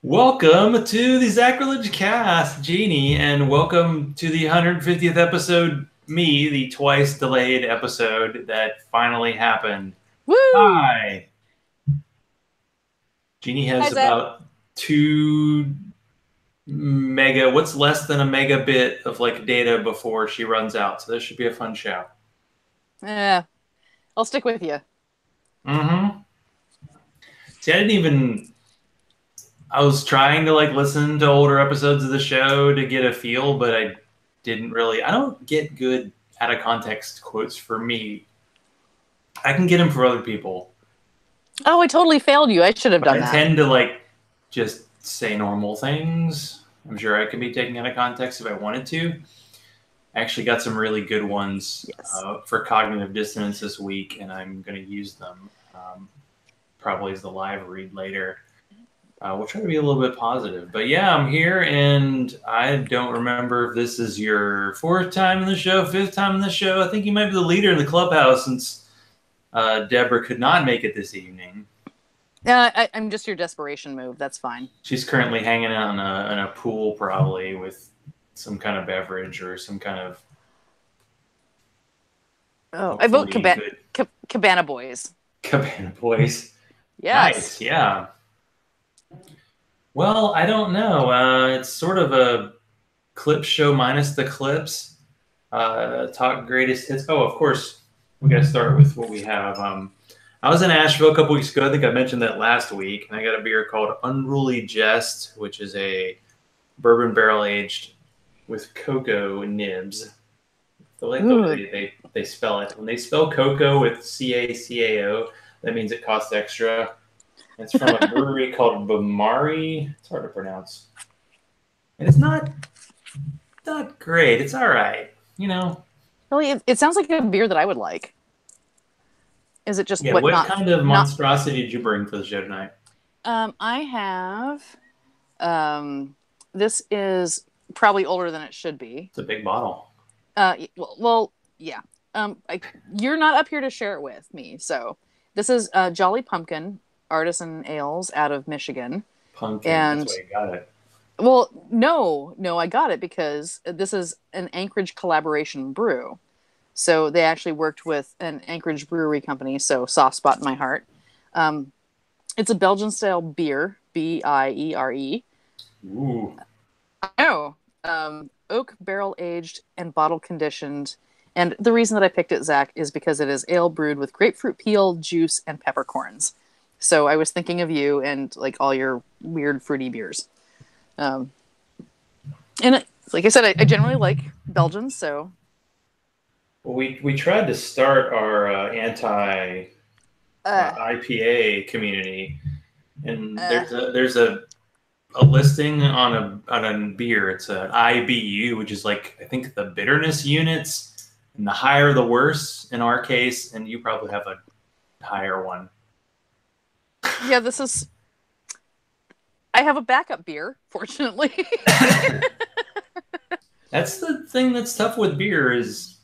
Welcome to the Zachrilege Cast, Jeannie, and welcome to the 150th episode, me, the twice delayed episode that finally happened. Woo! Hi. Jeannie Hi, has Zach. about 2 mega, what's less than a megabit of data before she runs out, so this should be a fun show. Yeah, I'll stick with you. Mm-hmm. See, I was trying to listen to older episodes of the show to get a feel, but I don't get good out of context quotes for me. I can get them for other people, Oh, I totally failed you. I should have but done I that. tend to just say normal things. I'm sure I could be taken out of context if I wanted to. I actually got some really good ones Yes. for cognitive dissonance this week, and I'm going to use them probably as the live read later. We'll try to be a little bit positive. But yeah, I'm here, and I don't remember if this is your fourth time in the show, fifth time in the show. I think you might be the leader in the clubhouse since Deborah could not make it this evening. I'm just your desperation move. That's fine. She's currently hanging out in a pool, probably with some kind of beverage or some kind of. Oh, I vote Hopefully good Cabana Boys. Cabana Boys. Yes. Nice, yeah. Well, I don't know. It's sort of a clip show minus the clips. Talk greatest hits. Oh, of course, we got to start with what we have. I was in Asheville a couple weeks ago. I think I mentioned that last week, and I got a beer called Unruly Jest, which is a bourbon barrel aged with cocoa nibs. I like the way they spell it. When they spell cocoa with CACAO, that means it costs extra. It's from a brewery called Bamari. It's hard to pronounce. And it's not great. It's all right. Really, it sounds like a beer that I would like. Is it just Yeah, what what not kind of not? monstrosity did you bring for the show tonight? I have. This is probably older than it should be. It's a big bottle. Well, yeah. You're not up here to share it with me, so this is Jolly Pumpkin Artisan Ales out of Michigan. Pumpkin. That's why And you got it. well, no, I got it because this is an Anchorage collaboration brew. So they actually worked with an Anchorage brewery company, so soft spot in my heart. Um, it's a Belgian style beer, Biere. Ooh. Oh, oak barrel aged and bottle conditioned. And the reason that I picked it, Zach, is because it is ale brewed with grapefruit peel, juice, and peppercorns. So I was thinking of you and like all your weird fruity beers. Um, and like I said, I generally like Belgians, so Well, we tried to start our anti uh, IPA community, and uh, there's a listing on a beer. It's an IBU, which is I think the bitterness units, and the higher the worse in our case, and you probably have a higher one. yeah, this is. I have a backup beer, fortunately. That's the thing that's tough with beer is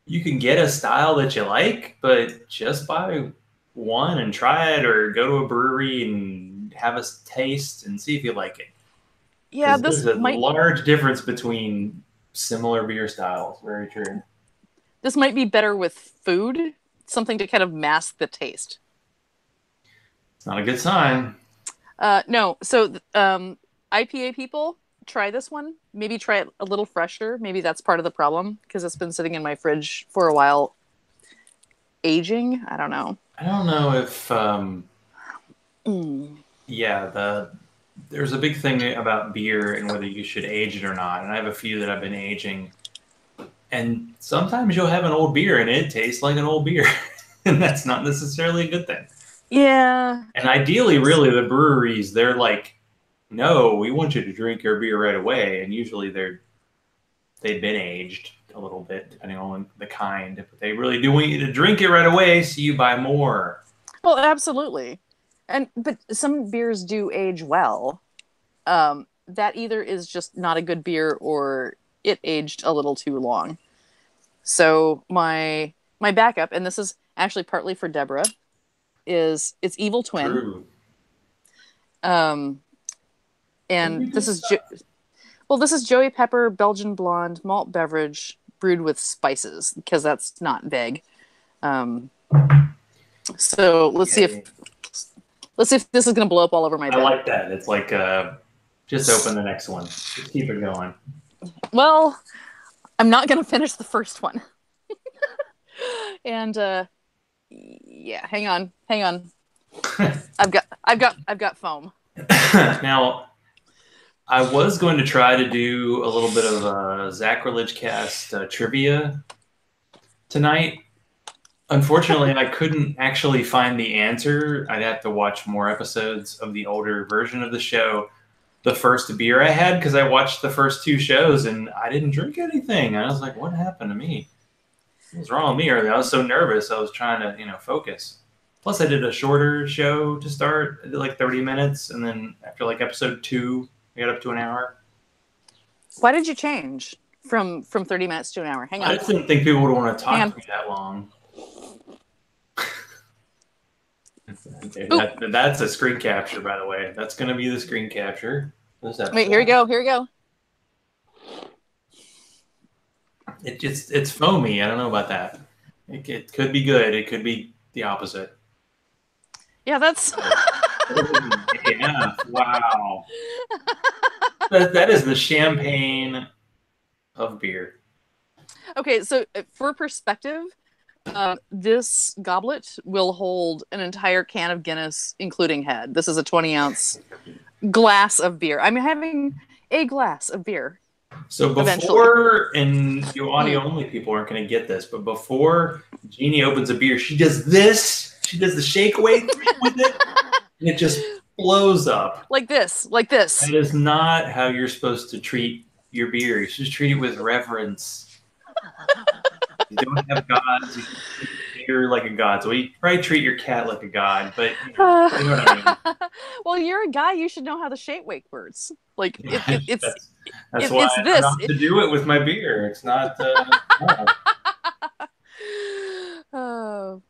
you can get a style that you like, but just buy one and try it, or go to a brewery and have a taste and see if you like it. Yeah, Because there's a large difference between similar beer styles. Very true. this might be better with food, something to kind of mask the taste. It's not a good sign. No, so IPA people, try this one. Maybe try it a little fresher. Maybe that's part of the problem because it's been sitting in my fridge for a while, aging. I don't know. I don't know if yeah, there's a big thing about beer and whether you should age it or not. And I have a few that I've been aging, and sometimes you'll have an old beer and it tastes like an old beer, and that's not necessarily a good thing. Yeah. And ideally, really, the breweries, they're like, no, we want you to drink your beer right away. And usually they've been aged a little bit, depending on the kind. But they really do want you to drink it right away so you buy more. Well, absolutely. But some beers do age well. That either is just not a good beer or it aged a little too long. So my backup, and this is actually partly for Deborah, is it's Evil Twin. True. Um, And this is this is Joey Pepper Belgian blonde malt beverage brewed with spices because that's not vague. So let's see if this is going to blow up all over my bed. I like that. It's like just open the next one. Just keep it going. Well, I'm not going to finish the first one. And yeah, hang on. I've got foam. Now, I was going to try to do a little bit of Zachrilege Cast trivia tonight. Unfortunately, I couldn't actually find the answer. I'd have to watch more episodes of the older version of the show. The first beer I had, because I watched the first 2 shows and I didn't drink anything. I was like, what happened to me? What was wrong with me earlier? I was so nervous. I was trying to, focus. Plus, I did a shorter show to start. I did like 30 minutes. And then after like episode 2, I got up to an hour. Why did you change from 30 minutes to an hour? Hang on. I just didn't think people would want to talk to me that long. That's a screen capture, by the way. That's going to be the screen capture. Wait, here we go. It's foamy. I don't know about that. It could be good. It could be the opposite. Yeah, that's... Yeah, wow. That is the champagne of beer. Okay, so for perspective, this goblet will hold an entire can of Guinness, including head. This is a 20-ounce glass of beer. I'm having a glass of beer. So before, and you audio-only people aren't going to get this, but before Jeannie opens a beer, she does this. She does the shake weight with it, and it just blows up. Like this. That is not how you're supposed to treat your beer. You should treat it with reverence. You don't have gods. You treat beer like a god. So you probably treat your cat like a god, but you know what I mean. Well, you're a guy. You should know how the shake weight works. Like that's why I don't have to do it with my beer. It's not. Oh.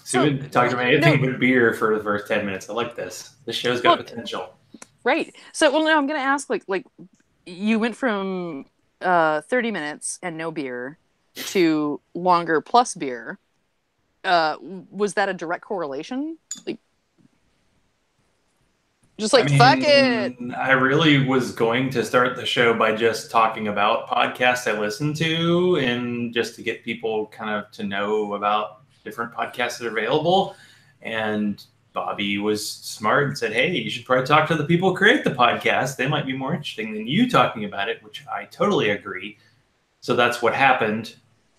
So we've been talking about anything but beer for the first 10 minutes. I like this. This show's got potential. Right. So, no, I'm going to ask, like you went from 30 minutes and no beer to longer plus beer. Was that a direct correlation? Like, just like, fuck it. I really was going to start the show by just talking about podcasts I listen to and just to get people kind of to know about different podcasts that are available. And Bobby was smart and said, hey, you should probably talk to the people who create the podcast. They might be more interesting than you talking about it, which I totally agree. So that's what happened.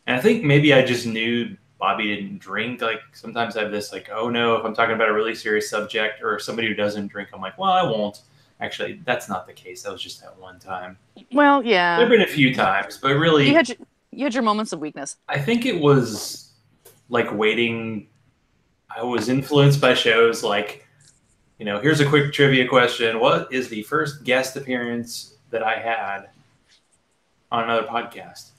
And I think maybe I just knew Bobby didn't drink. Like sometimes I have this like, oh no, if I'm talking about a really serious subject or somebody who doesn't drink, I'm like, well, I won't. Actually, that's not the case. That was just that one time. Well, yeah. There have been a few times, but really... You had your moments of weakness. I think it was like waiting. I was influenced by shows like, here's a quick trivia question. What is the first guest appearance that I had on another podcast?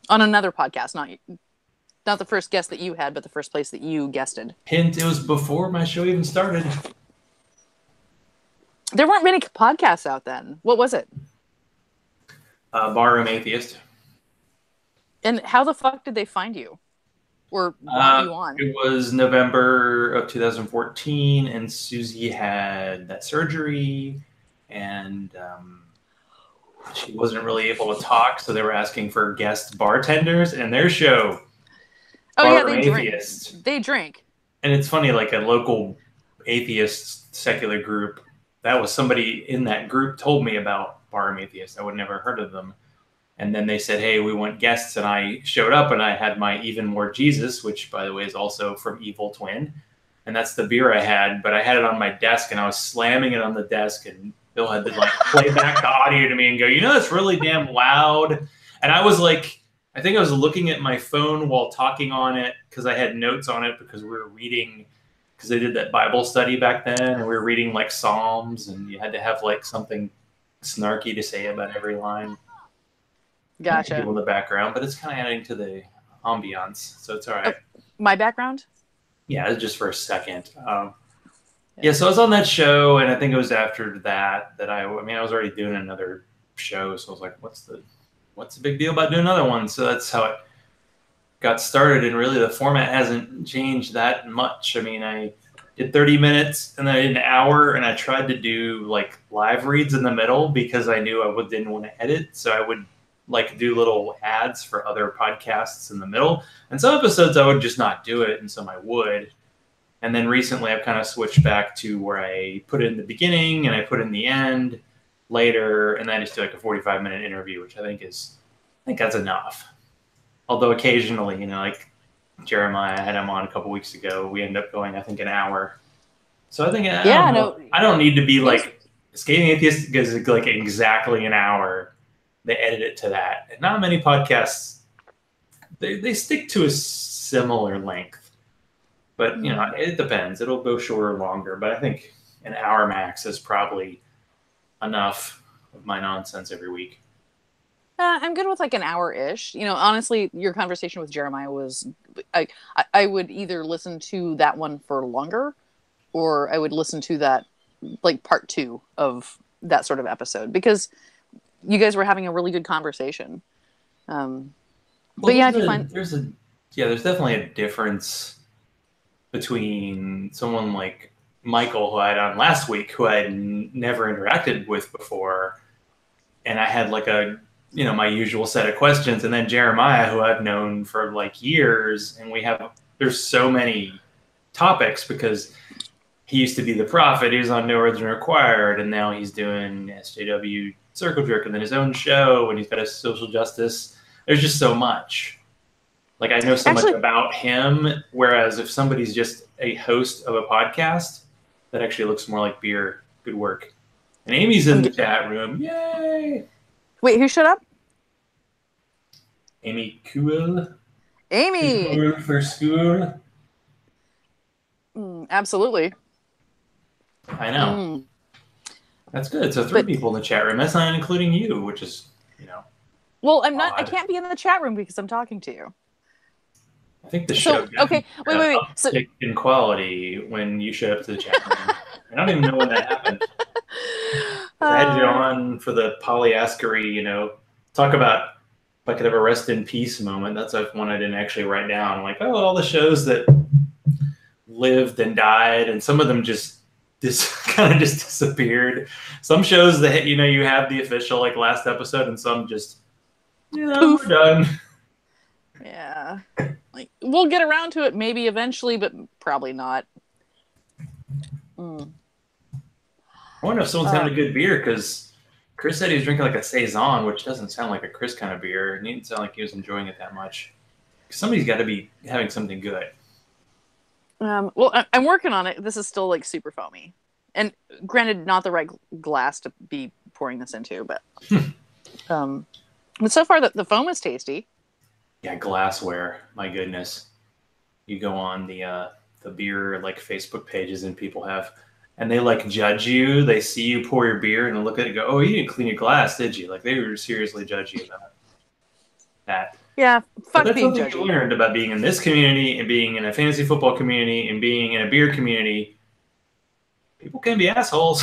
On another podcast, not the first guest that you had, but the first place that you guested. Hint, it was before my show even started. There weren't many podcasts out then. What was it? Barroom Atheist. And how the fuck did they find you? Or want you on? It was November of 2014, and Susie had that surgery, and she wasn't really able to talk, so they were asking for guest bartenders, and their show... Oh, yeah, they drink. They drink. And it's funny, like a local atheist secular group, that was somebody in that group told me about Barroom Atheist. I would never heard of them. And then they said, hey, we want guests. And I showed up and I had my Even More Jesus, which, by the way, is also from Evil Twin. And that's the beer I had. But I had it on my desk and I was slamming it on the desk. And Bill had to play back the audio to me and go, it's really damn loud. And I was like... I think I was looking at my phone while talking on it because I had notes on it because we were reading, because they did that Bible study back then, and we were reading like Psalms, and you had to have like something snarky to say about every line. Gotcha. People in the background, but it's kind of adding to the ambiance, so it's all right. My background? Yeah, just for a second. Yeah, so I was on that show, and I think it was after that I mean, I was already doing another show, so I was like, what's the big deal about doing another one? So that's how it got started, and really the format hasn't changed that much. I mean, I did 30 minutes, and then I did an hour, and I tried to do like live reads in the middle because I knew didn't want to edit, so I would like do little ads for other podcasts in the middle. And some episodes I would just not do it, and some I would. And then recently I've kind of switched back to where I put it in the beginning and I put it in the end later, and then I just do like a 45-minute interview, which I think that's enough. Although occasionally, like Jeremiah, I had him on a couple weeks ago, we end up going, I think, an hour. So I think, I don't know. I don't need to be like Scathing Atheist because it's like exactly an hour. They edit it to that. And not many podcasts, they stick to a similar length. But, it depends. It'll go shorter or longer. But I think an hour max is probably enough of my nonsense every week. I'm good with like an hour-ish. Honestly, your conversation with Jeremiah was, I would either listen to that one for longer, or I would listen to that like part 2 of that sort of episode, because you guys were having a really good conversation. But yeah, there's definitely a difference between someone like Michael, who I had on last week, who I had never interacted with before, and I had like my usual set of questions, and then Jeremiah, who I've known for like years, and there's so many topics because he used to be the prophet. He was on No Origin Required, and now he's doing SJW Circle Jerk and then his own show, and he's got a social justice. There's just so much. Like, I know so much about him, whereas if somebody's just a host of a podcast, that actually looks more like beer. Good work. And Amy's in the chat room. Yay! Wait, who shut up? Amy Cool. Amy! Cool for school. Absolutely. I know. That's good. So 3 people in the chat room. That's not including you, which is, Well, I'm not. I can't be in the chat room because I'm talking to you. I think the show wait. So in quality when you showed up to the chat room. I don't even know when that happened. I had you on for the polyaskery, talk about if I could have a rest in peace moment. That's one I didn't actually write down. I'm like, all the shows that lived and died, and some of them just kind of just disappeared. Some shows that you have the official like last episode, and some just we're done. Yeah, like we'll get around to it maybe eventually, but probably not. I wonder if someone's having a good beer, because Chris said he was drinking like a Saison, which doesn't sound like a Chris kind of beer. It didn't sound like he was enjoying it that much. Somebody's got to be having something good. Well, I'm working on it. This is still like super foamy, and granted, not the right glass to be pouring this into, but but so far the foam is tasty. Yeah, glassware. My goodness, you go on the beer like Facebook pages, and people and they like judge you. They see you pour your beer and they look at it and go, "Oh, you didn't clean your glass, did you?" Like they were seriously judge you about that. Yeah, fuck that's being judgy. I learned about being in this community and being in a fantasy football community and being in a beer community. People can be assholes,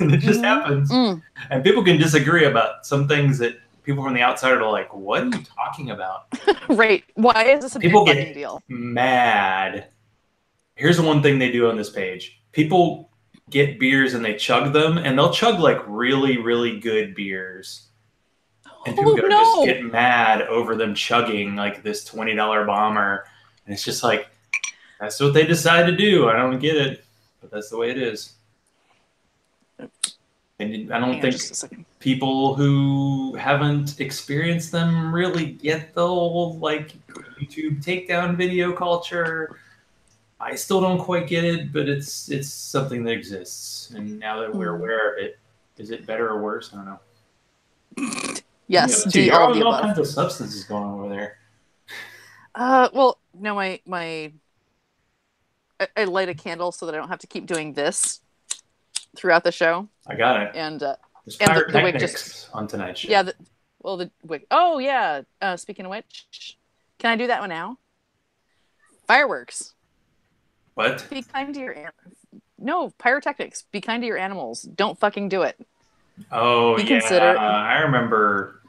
and it just happens. And people can disagree about some things that people from the outside are like, "What are you talking about?" Right? Why is this a big fucking deal? Mad. Here's the one thing they do on this page. People get beers and they chug them, and they'll chug like really, really good beers. And people just get mad over them chugging like this $20 bomber. And it's just like, that's what they decide to do. I don't get it, but that's the way it is. And I don't think people who haven't experienced them really get the whole like YouTube takedown video culture. I still don't quite get it, but it's something that exists. And now that we're aware of it, is it better or worse? I don't know. Yes, all kinds of substances going on over there. Well, no, I light a candle so that I don't have to keep doing this throughout the show. I got it. And the wick just on tonight's show. Yeah, the wick. Oh yeah. Speaking of which, can I do that one now? Fireworks. What? Be kind to your no, pyrotechnics. Be kind to your animals. Don't fucking do it. Oh Be yeah, considerate. I remember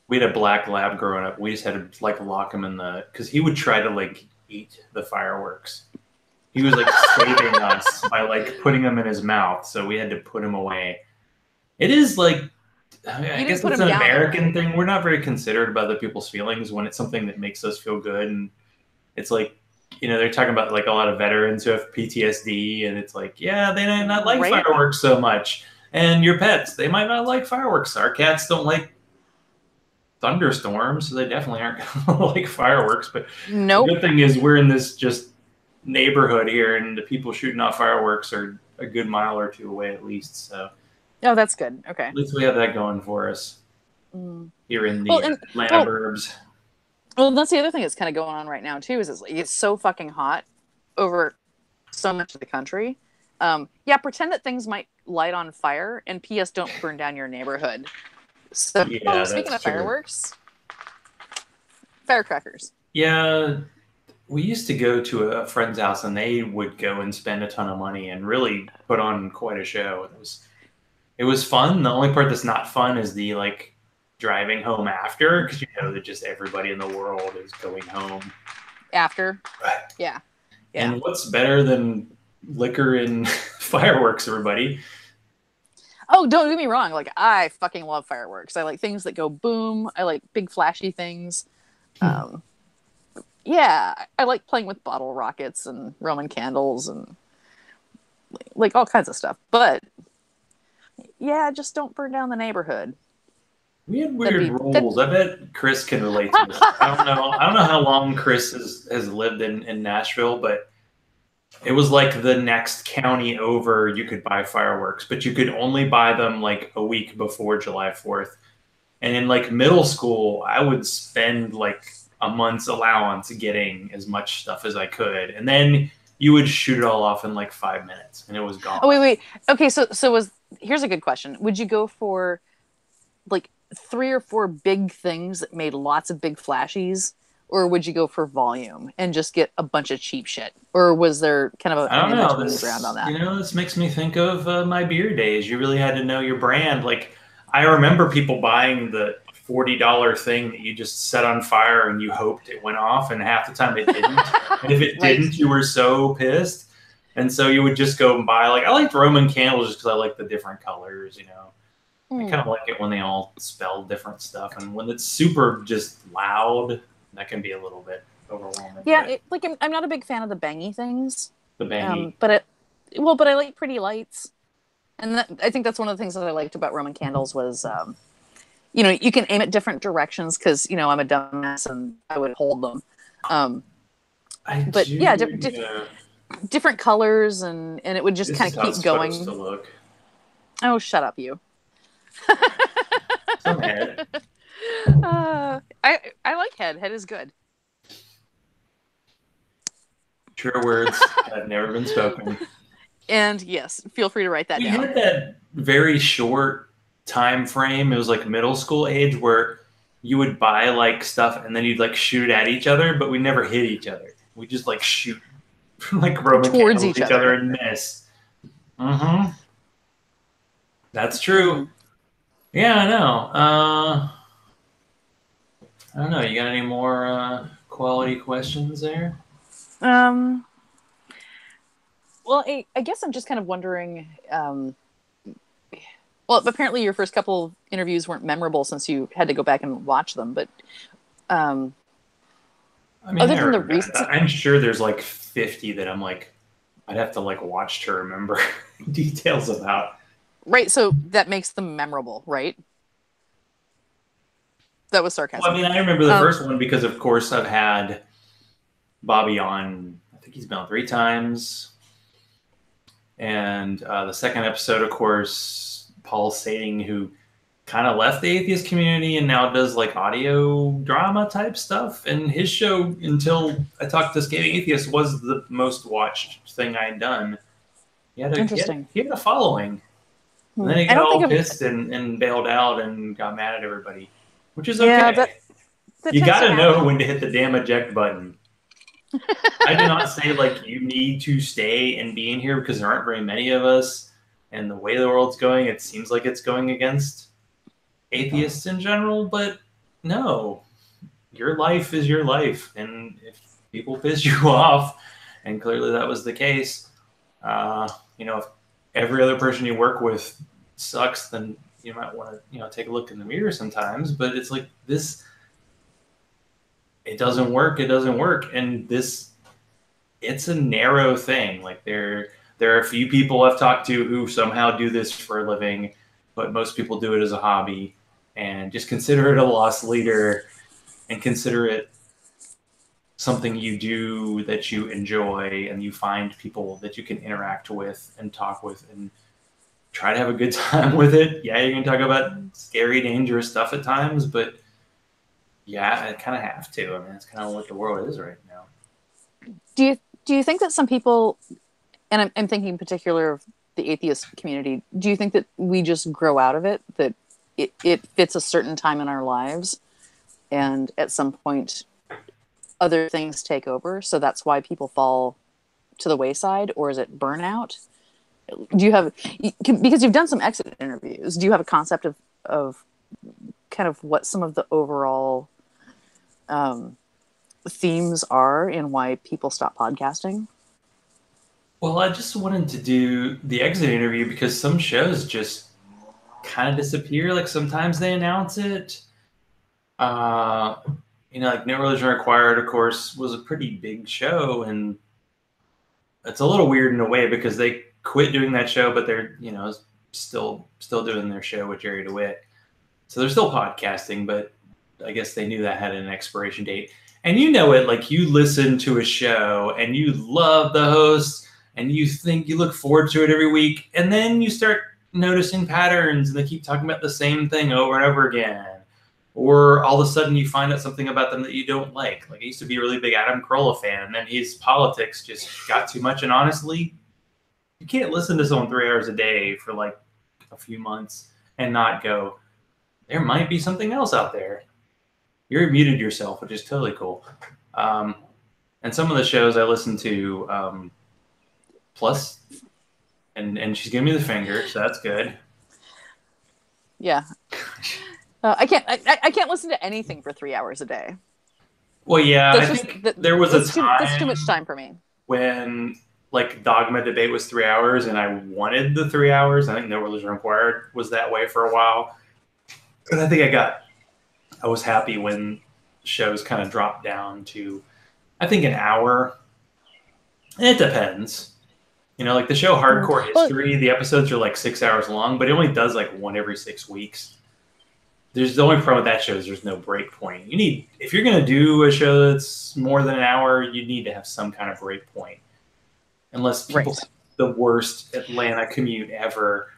we had a black lab growing up. We just had to like lock him in the because he would try to like eat the fireworks. He was like saving us by like putting them in his mouth, so we had to put him away. It is like I You didn't guess put it's him an down though, American right? thing. We're not very considerate about other people's feelings when it's something that makes us feel good, and it's like they're talking about like a lot of veterans who have PTSD, and it's like they might not like Right? fireworks so much, and your pets they might not like fireworks. Our cats don't like thunderstorms, so they definitely aren't gonna like fireworks. But the Nope. good thing is we're in this just neighborhood here, and the people shooting off fireworks are a good mile or two away at least. So Oh, that's good. Okay. at least we have that going for us Mm. here in Well, the and Atlanta well, burbs. well, that's the other thing that's kind of going on right now too. Is it's so fucking hot over so much of the country. Yeah, pretend that things might light on fire, and P.S. Don't burn down your neighborhood. So, Yeah, speaking that's of true. fireworks, firecrackers. Yeah, we used to go to a friend's house, and they would go and spend a ton of money and really put on quite a show. It was fun. The only part that's not fun is the like driving home after because that just everybody in the world is going home. After, Right. yeah, yeah. And what's better than liquor and fireworks, everybody? Oh, don't get me wrong. Like, I fucking love fireworks. I like things that go boom. I like big flashy things. Um, yeah, I like playing with bottle rockets and Roman candles and like all kinds of stuff. But yeah, just don't burn down the neighborhood. We had That'd weird be that. rules. I bet Chris can relate to this. I don't know. I don't know how long Chris has lived in Nashville, but it was like the next county over you could buy fireworks, but you could only buy them like a week before July 4th. And in like middle school, I would spend like a month's allowance getting as much stuff as I could. And then you would shoot it all off in like 5 minutes and it was Oh, gone. wait. Okay, so was here's a good question. Would you go for like three or four big things that made lots of big flashies, or would you go for volume and just get a bunch of cheap shit? Or was there kind of I an don't in know. between ground on This, that? this makes me think of my beer days. You really had to know your brand. Like, I remember people buying the $40 thing that you just set on fire and you hoped it went off, and half the time it didn't. And if it Right. didn't, you were so pissed. And so you would just go and buy, like, I liked Roman candles just because I like the different colors. I kind of like it when they all spell different stuff. And when it's super just loud, that can be a little bit overwhelming. Yeah, But like I'm not a big fan of the bangy things. the bangy. But I like pretty lights. And I think that's one of the things that I liked about Roman candles was, you can aim at different directions because, I'm a dumbass and I would hold them. I But do. yeah, Yeah. different colors and it would just This kind is of how keep it's supposed to going. look. Oh, shut up, you. Some head. I like head. Head is good. Truer words have never been spoken. And yes, feel free to write that We down. had that very short time frame. It was like middle school age where you would buy like stuff and then you'd like shoot at each other, but we never hit each other. We just like shoot like Roman Towards candles each at each other other. and miss. Mm-hmm. That's true. Mm. Yeah, I know. I don't know. You got any more quality questions there? Um, well, I guess I'm just kind of wondering. Well, apparently your first couple interviews weren't memorable since you had to go back and watch them. But um, I mean, other than the recent, I'm sure there's like 50 that I'm like, I'd have to like watch to remember details about. right? So that makes them memorable, right? That was Well, I sarcasm. mean, I remember the Um, first one because, of course, I've had Bobby on. I think he's been on 3 times, and the second episode, of course, Paul Sading, who kind of left the atheist community and now does like audio drama type stuff. And his show, until I talked to Scathing Atheist, was the most watched thing I had done. Interesting. He had a following. And then he I got don't think all of pissed and bailed out and got mad at everybody, which is yeah okay. that You tends got to to know happen. when to hit the damn eject button. I do not say like you need to stay and be in here because there aren't very many of us. And the way the world's going, it seems like it's going against atheists in general. But no, your life is your life. And if people piss you off, and clearly that was the case, if every other person you work with sucks, then you might want to, take a look in the mirror sometimes. But it's like this, it doesn't work. It doesn't work. And it's a narrow thing. Like there are a few people I've talked to who somehow do this for a living, but most people do it as a hobby. And just consider it a lost leader, and consider it something you do that you enjoy, and you find people that you can interact with and talk with and try to have a good time with it. Yeah, you can talk about scary, dangerous stuff at times, but yeah, I kind of have to. I mean, that's kind of what the world is right now. Do you think that some people, and I'm thinking in particular of the atheist community, do you think that we just grow out of it, that it fits a certain time in our lives, and at some point other things take over, so that's why people fall to the wayside? Or is it burnout? Do you have, because you've done some exit interviews, do you have a concept of kind of what some of the overall themes are in why people stop podcasting? Well, I just wanted to do the exit interview because some shows just kind of disappear. Like sometimes they announce it. Like No Religion Required, of course, was a pretty big show, and it's a little weird in a way because they quit doing that show, but they're still doing their show with Jerry DeWitt. So they're still podcasting, but I guess they knew that had an expiration date. And like you listen to a show and you love the host and you think you look forward to it every week, and then you start noticing patterns and they keep talking about the same thing over and over again. Or all of a sudden you find out something about them that you don't like. Like I used to be a really big Adam Carolla fan, and then his politics just got too much. And honestly, you can't listen to someone 3 hours a day for like a few months and not go, there might be something else out there. You're muted yourself, which is totally cool. And some of the shows I listen to, plus, and she's giving me the finger, so that's good. Yeah. I can't listen to anything for 3 hours a day. Well, yeah, I think there was a time. That's too much time for me. When like Dogma debate was 3 hours, and I wanted the 3 hours. I think No Religion Required was that way for a while. And I think I was happy when shows kind of dropped down to, I think, an hour. And it depends. Like the show Hardcore History, the episodes are like 6 hours long, but it only does like one every 6 weeks. The only problem with that show is there's no break point. If you're going to do a show that's more than an hour, you need to have some kind of break point. Unless people have the worst Atlanta commute ever,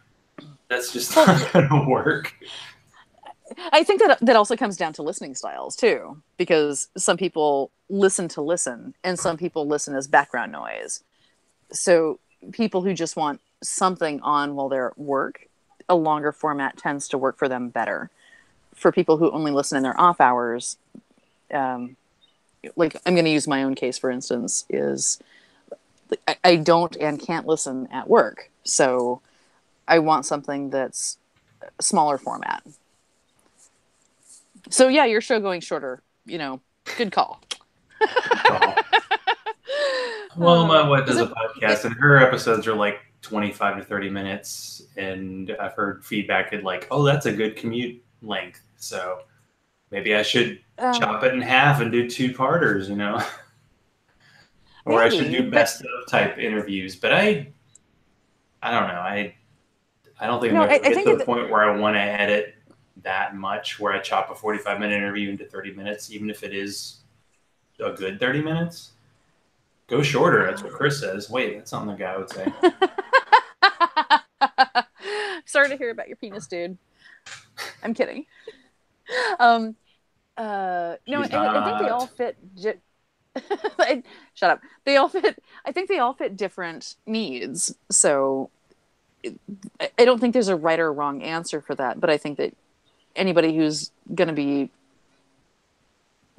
that's just not going to work. I think that also comes down to listening styles too, because some people listen to listen, and some people listen as background noise. So people who just want something on while they're at work, a longer format tends to work for them better. For people who only listen in their off hours, like I'm going to use my own case, for instance, is I don't and can't listen at work. So I want something that's smaller format. So yeah, your show going shorter, good call. Well, my wife does a podcast, and her episodes are like 25 to 30 minutes. And I've heard feedback at like, oh, that's a good commute length. So maybe I should chop it in half and do 2-parters, or maybe, I should do best of type interviews. But I don't know. I don't think I'm going to get to the point where I want to edit that much, where I chop a 45-minute interview into 30 minutes, even if it is a good 30 minutes. Go shorter. That's what Chris says. Wait, that's something the guy would say. Sorry to hear about your penis, dude. I'm kidding. No, I think they all fit. Shut up. I think they all fit different needs. So I don't think there's a right or wrong answer for that. But I think that anybody who's going to be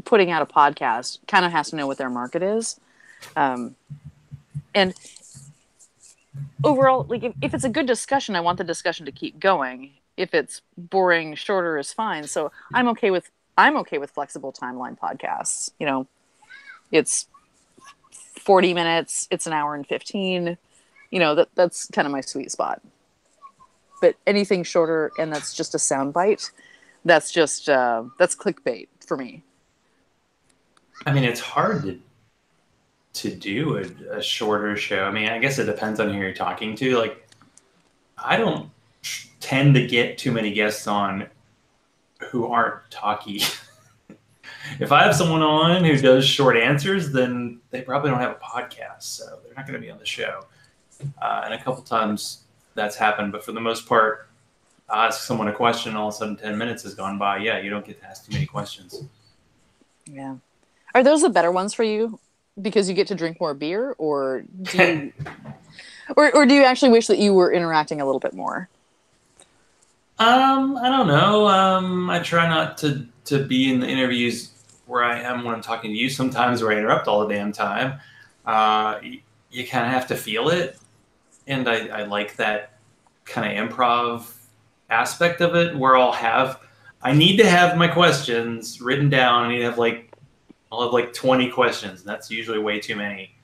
putting out a podcast kind of has to know what their market is. And overall, like if it's a good discussion, I want the discussion to keep going. If it's boring, shorter is fine. So I'm okay with flexible timeline podcasts. You know, it's 40 minutes, it's an hour and 15. You know, that's kind of my sweet spot. But anything shorter and that's just a soundbite, that's just that's clickbait for me. I mean, it's hard to do a shorter show. I mean, I guess it depends on who you're talking to. Like, I don't tend to get too many guests on who aren't talky. If I have someone on who does short answers, then they probably don't have a podcast, so they're not going to be on the show. And a couple times that's happened, but for the most part, I ask someone a question, and all of a sudden 10 minutes has gone by. Yeah, you don't get to ask too many questions. Yeah. Are those the better ones for you because you get to drink more beer, or do you, or do you actually wish that you were interacting a little bit more? I don't know. I try not to be in the interviews where I am when I'm talking to you sometimes, where I interrupt all the damn time. You kind of have to feel it. And I like that kind of improv aspect of it where I need to have my questions written down. I'll have like 20 questions. And that's usually way too many.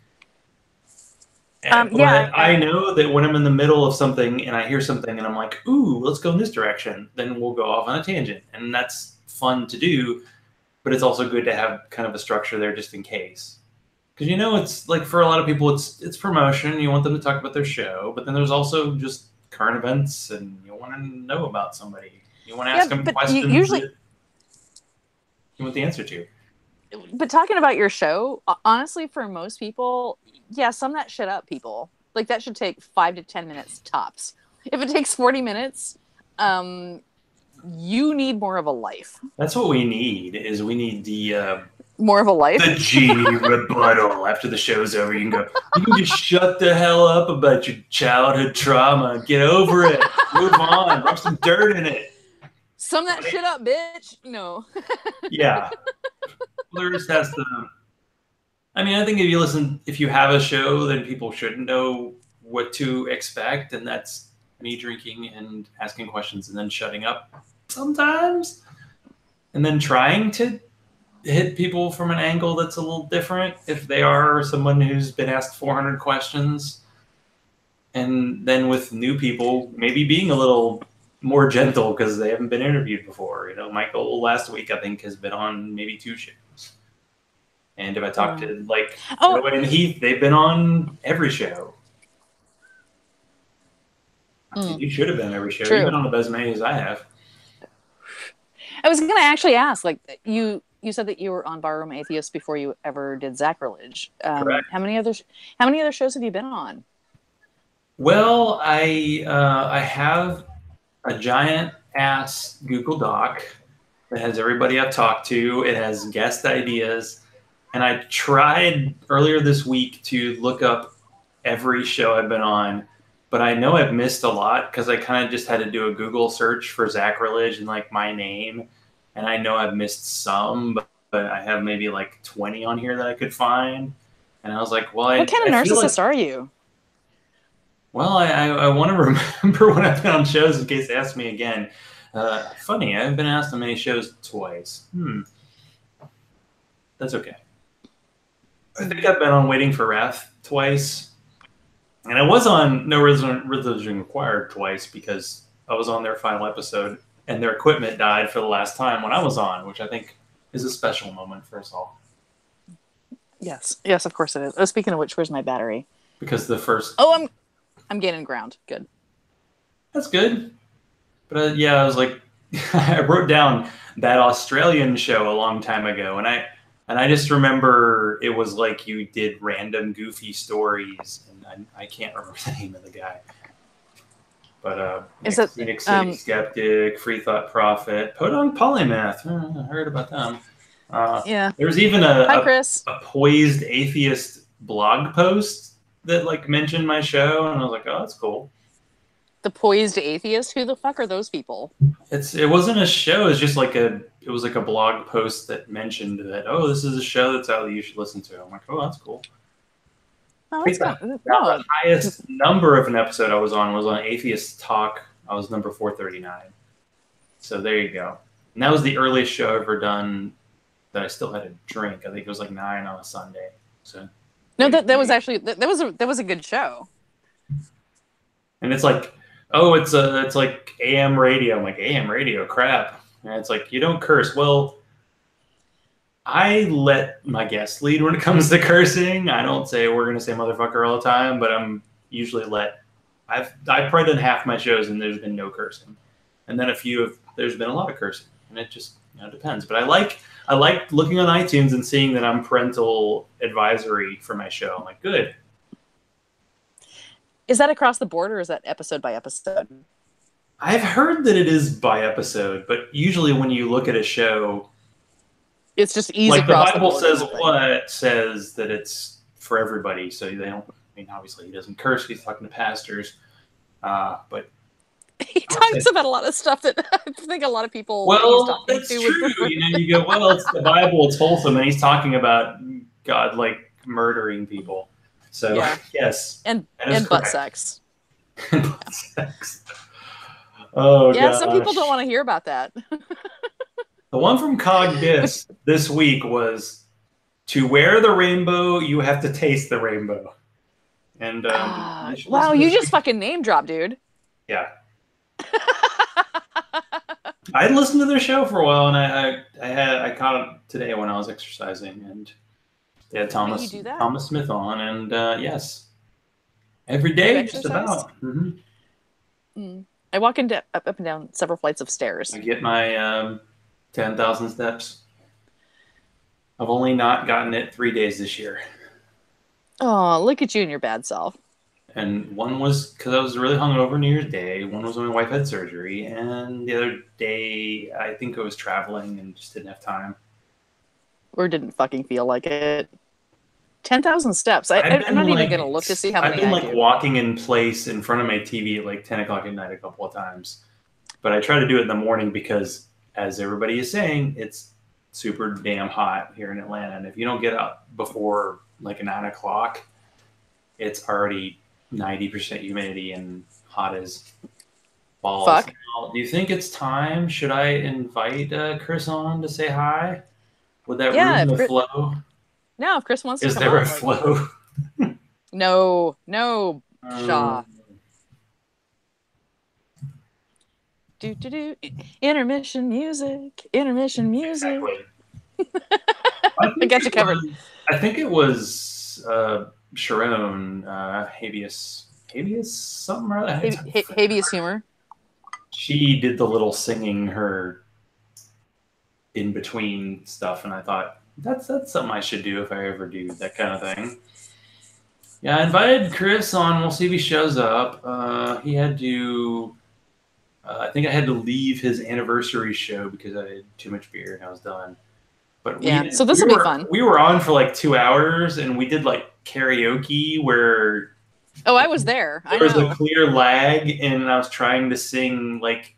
But I know that when I'm in the middle of something and I hear something and I'm like, ooh, let's go in this direction, then we'll go off on a tangent. And that's fun to do, but it's also good to have kind of a structure there just in case. Because, you know, it's like for a lot of people, it's promotion. You want them to talk about their show, but then there's also just current events and you want to know about somebody. You want to ask them questions that you want the answer to. But talking about your show, honestly, for most people, yeah, sum that shit up, people. Like, that should take 5 to 10 minutes tops. If it takes 40 minutes, you need more of a life. That's what we need, is we need the... more of a life? The G rebuttal. After the show's over, you can just shut the hell up about your childhood trauma. Get over it. Move on. Rub some dirt in it. Sum that shit up, bitch. No. Yeah. There just has to... I mean, I think if you have a show, then people should know what to expect, and that's me drinking and asking questions and then shutting up sometimes, and then trying to hit people from an angle that's a little different if they are someone who's been asked 400 questions. And then with new people, maybe being a little more gentle because they haven't been interviewed before. You know, Michael last week, I think, has been on maybe 2 shows. And if I talk to Joe and Heath, they've been on every show. You should have been on every show. True. You've been on as many as I have. I was going to actually ask, like, you said that you were on Barroom Atheist before you ever did Zachrilege. Correct. How many other shows have you been on? Well, I have a giant ass Google Doc that has everybody I've talked to. It has guest ideas. And I tried earlier this week to look up every show I've been on, but I know I've missed a lot because I kind of just had to do a Google search for Zachrilege and like my name. And I know I've missed some, but I have maybe like 20 on here that I could find. And I was like, well, what kind of narcissist are you? Well, I want to remember when I've been on shows in case they ask me again. Funny, I haven't been asked on many shows twice. That's okay. I think I've been on Waiting for Wrath twice. And I was on No Religion Required twice because I was on their final episode and their equipment died for the last time when I was on, which I think is a special moment for us all. Yes, of course it is. Oh, speaking of which, where's my battery? Because the first... Oh, I'm gaining ground. Good. That's good. But yeah, I was like... I wrote down that Australian show a long time ago, and I just remember it was like you did random goofy stories, and I can't remember the name of the guy. But Nick City Skeptic, Free Thought Prophet, Podunk Polymath. I heard about them. Yeah. There's even Hi, Chris. a Poised Atheist blog post that like mentioned my show, and I was like, oh, that's cool. The poised atheist? Who the fuck are those people? It wasn't a show. It's just like it was like a blog post that mentioned that, oh, this is a show that's out that you should listen to. I'm like, oh, that's cool. Oh, I that's think kind of, the highest number of an episode I was on Atheist Talk. I was number 439. So there you go. And that was the earliest show I've ever done that I still had a drink. I think it was like 9 on a Sunday. So no, that was actually that was a good show. and it's like, oh, it's like AM radio. I'm like, AM radio, crap. And it's like, you don't curse. Well, I let my guests lead when it comes to cursing. I don't say we're gonna say motherfucker all the time, but I'm usually I've probably done half my shows and there's been no cursing, and then there's been a lot of cursing, and it just depends. But I like looking on iTunes and seeing that I'm parental advisory for my show. I'm like, good. Is that across the board or is that episode by episode? I've heard that it is by episode, but usually when you look at a show, it's just easy. Like the Bible says what says that it's for everybody. So they don't. I mean, obviously he doesn't curse. He's talking to pastors, but he talks about a lot of stuff that I think a lot of people. Well, that's true. You go, well, it's the Bible. It's wholesome, and he's talking about God like murdering people. So yes, and butt sex. And butt sex. Oh yeah, gosh. Some people don't want to hear about that. The one from Cogdis this week was, to wear the rainbow, you have to taste the rainbow. And wow, you just fucking name drop, dude. Yeah. I listened to their show for a while, and I caught it today when I was exercising, and they had Thomas Smith on, and yes, every day just about. I walk up and down several flights of stairs. I get my 10,000 steps. I've only not gotten it 3 days this year. Oh, look at you and your bad self. And one was because I was really hungover New Year's Day. One was when my wife had surgery. And the other day, I think I was traveling and just didn't have time. Or didn't fucking feel like it. 10,000 steps. I'm not even going to look to see how many I've been walking in place in front of my TV at like 10 o'clock at night a couple of times. But I try to do it in the morning because, as everybody is saying, it's super damn hot here in Atlanta. And if you don't get up before like 9 o'clock, it's already 90% humidity and hot as balls. Fuck. Now, do you think it's time? Should I invite Chris on to say hi? Would that ruin the flow? No, if Chris wants to. Is there a flow? No, Shaw. Intermission music. Exactly. I got you covered. I think it was Sharon Habeas something or other. Habeas humor. She did the little singing her in between stuff, and I thought that's something I should do if I ever do that kind of thing. Yeah, I invited Chris on. We'll see if he shows up. He had to. I think I had to leave his anniversary show because I had too much beer and I was done. But so this will be fun. We were on for like 2 hours and we did like karaoke where. Oh, I was there. There was a clear lag and I was trying to sing like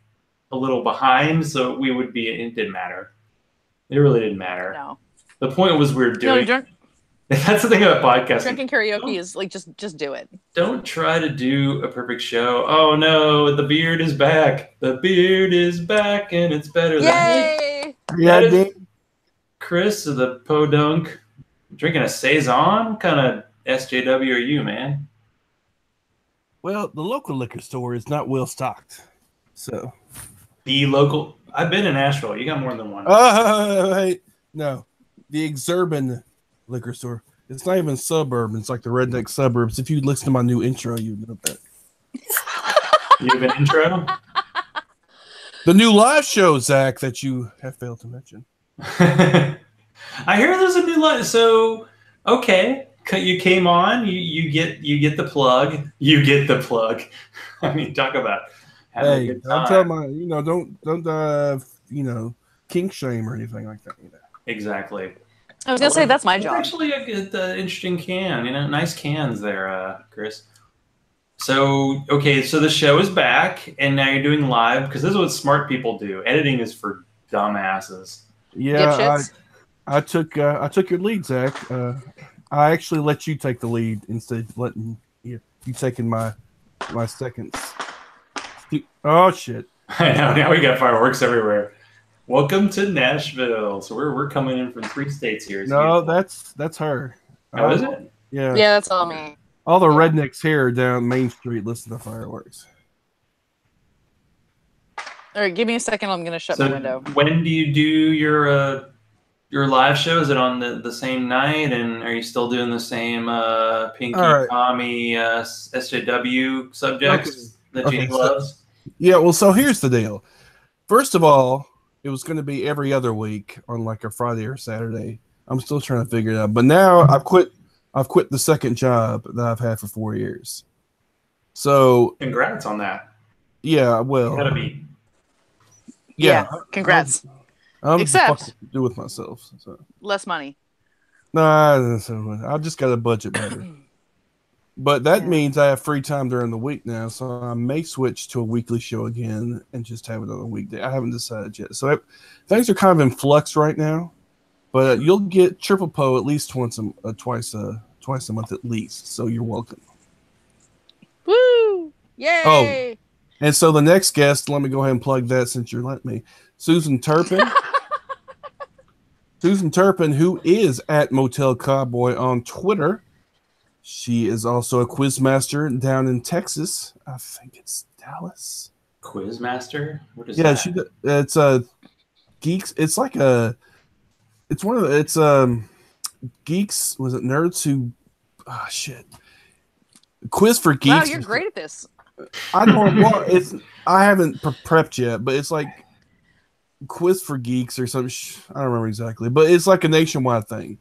a little behind, so we would be. It didn't matter. It really didn't matter. No. The point was we were doing. No, that's the thing about podcasting. Drinking karaoke is like just do it. Don't try to do a perfect show. Oh no, the beard is back. The beard is back, and it's better Yay! than me. Yeah, Chris of the Podunk drinking a saison. What kind of SJW are you, man? Well, the local liquor store is not well stocked, so the local. I've been in Nashville. You got more than one. No, the Exurban liquor store. It's not even suburban. It's like the redneck suburbs. If you listen to my new intro, you'd know that. You have an intro? The new live show, Zach, that you have failed to mention. I hear there's a new live. So, okay, you came on. You get the plug. You get the plug. I mean, talk about having a good time. Don't kink shame or anything like that. Exactly. I was gonna say that's my job. Actually, a good, interesting can. Nice cans there, Chris. So, okay, so the show is back, and now you're doing live, because this is what smart people do. Editing is for dumbasses. Yeah, Dipshits. I took your lead, Zach. I actually let you take the lead instead of letting you taking my seconds. Oh shit! I know, now we got fireworks everywhere. Welcome to Nashville. So we're coming in from 3 states here. It's No, beautiful. that's her. Oh, is it? Yeah. Yeah, that's all me. All the Yeah. rednecks here down Main Street listen to fireworks. All right, give me a second. I'm going to shut my window. When do you do your live show? Is it on the same night? And are you still doing the same Pinky, right. Tommy, SJW subjects that Jeannie loves? Yeah, well, so here's the deal. First of all, it was going to be every other week on like a Friday or Saturday. I'm still trying to figure it out. But now I've quit the second job that I've had for 4 years. So Congrats on that. Yeah, well, Gotta be. Yeah, congrats. Except do with myself. So. Less money. Nah, I just got a budget better. But that means I have free time during the week now, so I may switch to a weekly show again and just have it on a weekday. I haven't decided yet. So things are kind of in flux right now, but you'll get Triple Poe at least twice a month at least. So you're welcome. Woo! Yay! Oh, and so the next guest, let me go ahead and plug that since you're letting me. Susan Turpin. Susan Turpin, who is at Motel Cowboy on Twitter. She is also a quizmaster down in Texas. I think it's Dallas. Quizmaster? What is that? It's a geeks. It's like a. It's one of the. It's geeks. Was it nerds who? Ah, shit. Quiz for geeks. Wow, you're great at this. I don't know. It's. I haven't prepped yet, but it's like quiz for geeks or something. I don't remember exactly, but it's like a nationwide thing.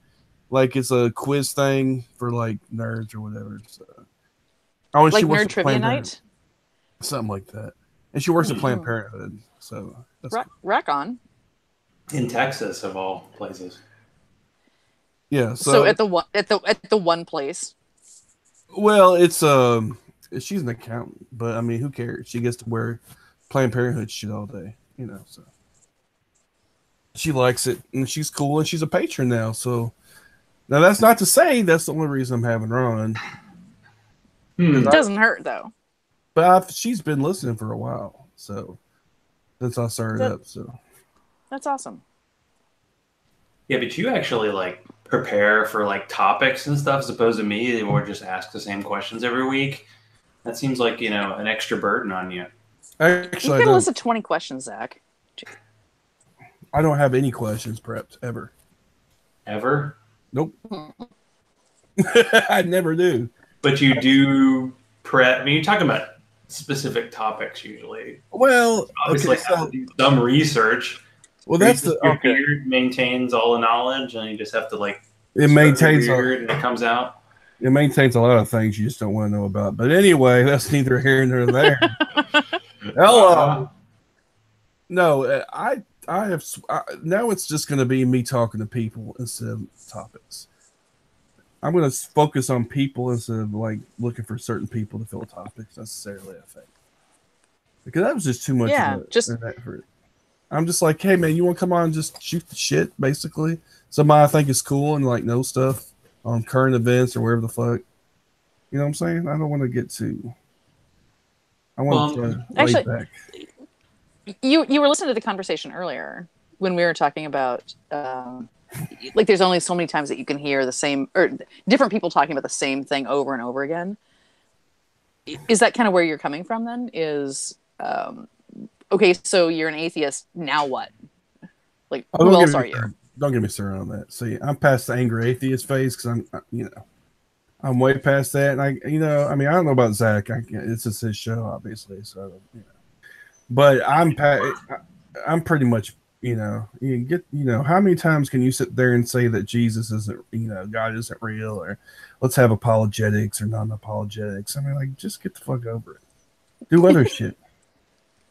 Like it's a quiz thing for like nerds or whatever. So, like nerd trivia night, something like that. And she works at Planned Parenthood. So that's rack on. In Texas, of all places. Yeah. So at the one place. Well, it's she's an accountant, but I mean, who cares? She gets to wear Planned Parenthood shit all day, you know. So she likes it, and she's cool, and she's a patron now. So. Now, that's not to say that's the only reason I'm having her on. It doesn't hurt, though. But she's been listening for a while, so since I started up. So that's awesome. Yeah, but you actually like prepare for like topics and stuff as opposed to me, or just ask the same questions every week. That seems like an extra burden on you. Actually, you can list 20 questions, Zach. I don't have any questions prepped ever. Ever? Nope. I never do. But you do prep. I mean, you're talking about specific topics usually. Well, obviously, have to do some research. Well, that's your beard maintains all the knowledge, and you just have to like. It maintains and it comes out. It maintains a lot of things you just don't want to know about. But anyway, that's neither here nor there. Hello. No, I have now. It's just going to be me talking to people instead of topics. I'm going to focus on people instead of like looking for certain people to fill topics necessarily. I think because that was just too much. Yeah, effort. I'm just like, hey man, you want to come on and just shoot the shit? Basically, somebody I think is cool and like know stuff on current events or wherever the fuck. You know what I'm saying? I don't want to get too. I want to lay back. You were listening to the conversation earlier when we were talking about like there's only so many times that you can hear the same or different people talking about the same thing over and over again. Is that kind of where you're coming from then? Is okay, so you're an atheist, now what? Like who else are you? Don't get me started on that. See, I'm past the angry atheist phase because I'm way past that. And I don't know about Zach. It's just his show, obviously. So, but I'm pretty much, you get, how many times can you sit there and say that Jesus isn't, God isn't real, or let's have apologetics or non-apologetics. I mean, like, just get the fuck over it. Do other shit.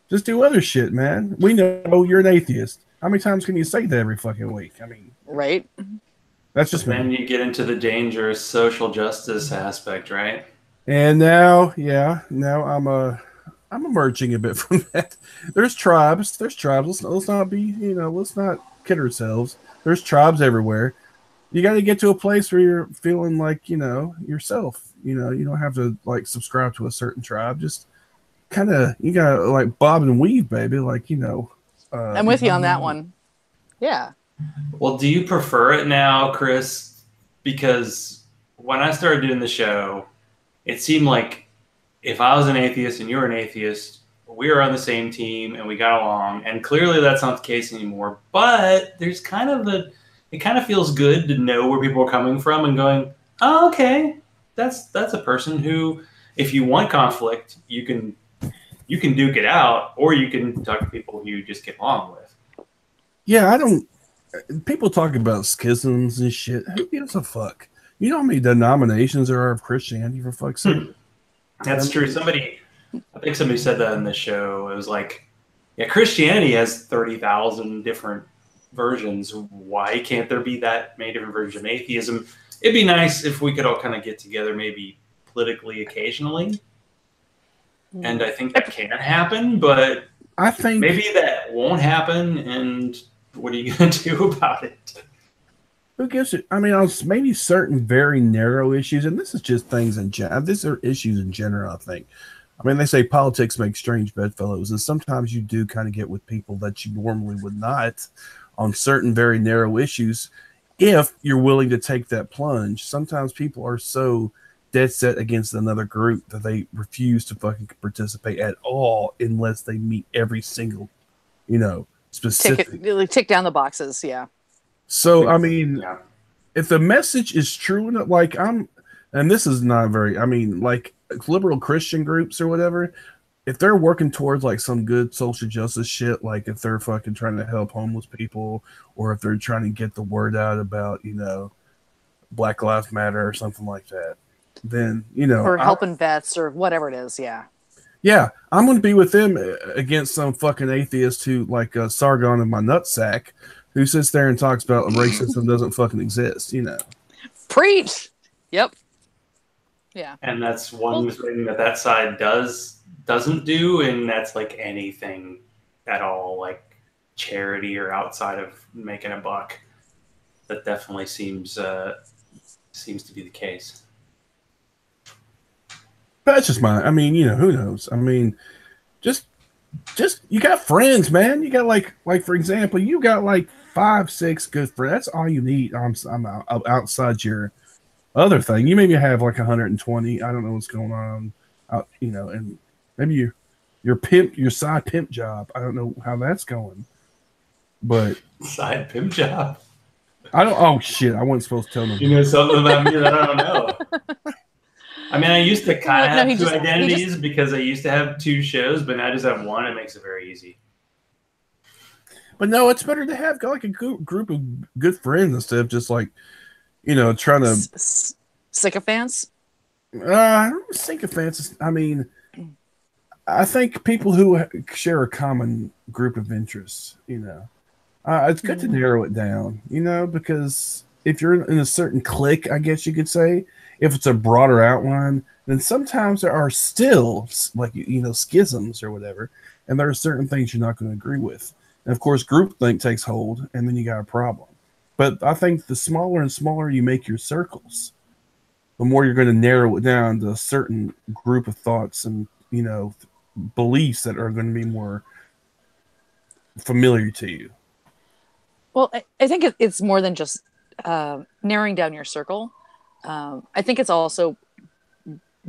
Just do other shit, man. We know you're an atheist. How many times can you say that every fucking week? I mean, right. That's just then you get into the dangerous social justice aspect, right? And now, now I'm emerging a bit from that. There's tribes. There's tribes. Let's not be, let's not kid ourselves. There's tribes everywhere. You got to get to a place where you're feeling like, yourself. You don't have to like subscribe to a certain tribe. Just kind of, you got to like bob and weave, baby. Like, I'm with you on that one. Yeah. Well, do you prefer it now, Chris? Because when I started doing the show, it seemed like if I was an atheist and you were an atheist, we were on the same team and we got along. And clearly that's not the case anymore. But there's kind of it kind of feels good to know where people are coming from and going, oh, okay, that's a person who, if you want conflict, you can duke it out, or you can talk to people you just get along with. Yeah, I don't. People talk about schisms and shit. Who gives a fuck? You know how many denominations there are of Christianity, for fuck's sake? That's true. I think somebody said that in the show. It was like, yeah, Christianity has 30,000 different versions. Why can't there be that many different versions of atheism? It'd be nice if we could all kind of get together, maybe politically occasionally. And I think that can happen, but I think maybe that won't happen. And what are you going to do about it? who gives it? I mean, on maybe certain very narrow issues, and this is just things in general. These are issues in general, I think. I mean, they say politics make strange bedfellows, and sometimes you do kind of get with people that you normally would not on certain very narrow issues if you're willing to take that plunge. Sometimes people are so dead set against another group that they refuse to fucking participate at all unless they meet every single, specific. Tick down the boxes, yeah. So, I mean, if the message is true enough, like and this is not very, I mean, like liberal Christian groups or whatever, if they're working towards like some good social justice shit, like if they're fucking trying to help homeless people, or if they're trying to get the word out about, Black Lives Matter or something like that, then, or helping vets or whatever it is, yeah. Yeah, I'm going to be with them against some fucking atheist who, like Sargon in my nutsack, who sits there and talks about racism doesn't fucking exist, Preach! Yep. Yeah. And that's one thing that side doesn't do, and that's like anything at all, like charity or outside of making a buck. That definitely seems to be the case. But that's just I mean, who knows? I mean, just you got friends, man. You got like for example, you got like 5-6 good friends. That's all you need. I'm outside your other thing. You maybe have like 120. I don't know what's going on. And maybe your side pimp job. I don't know how that's going. But side pimp job. I don't. Oh shit! I wasn't supposed to tell them. You know something about me that I don't know. I mean, I used to kind of have two identities because I used to have two shows, but now I just have one. It makes it very easy. But no, it's better to have like a group of good friends instead of just like, trying to sycophants. Sycophants. I mean, I think people who share a common group of interests, it's good to narrow it down, because if you're in a certain clique, I guess you could say, if it's a broader outline, then sometimes there are still like, schisms or whatever. And there are certain things you're not going to agree with. And of course, groupthink takes hold, and then you got a problem. But I think the smaller and smaller you make your circles, the more you're going to narrow it down to a certain group of thoughts and, beliefs that are going to be more familiar to you. Well, I think it's more than just narrowing down your circle. I think it's also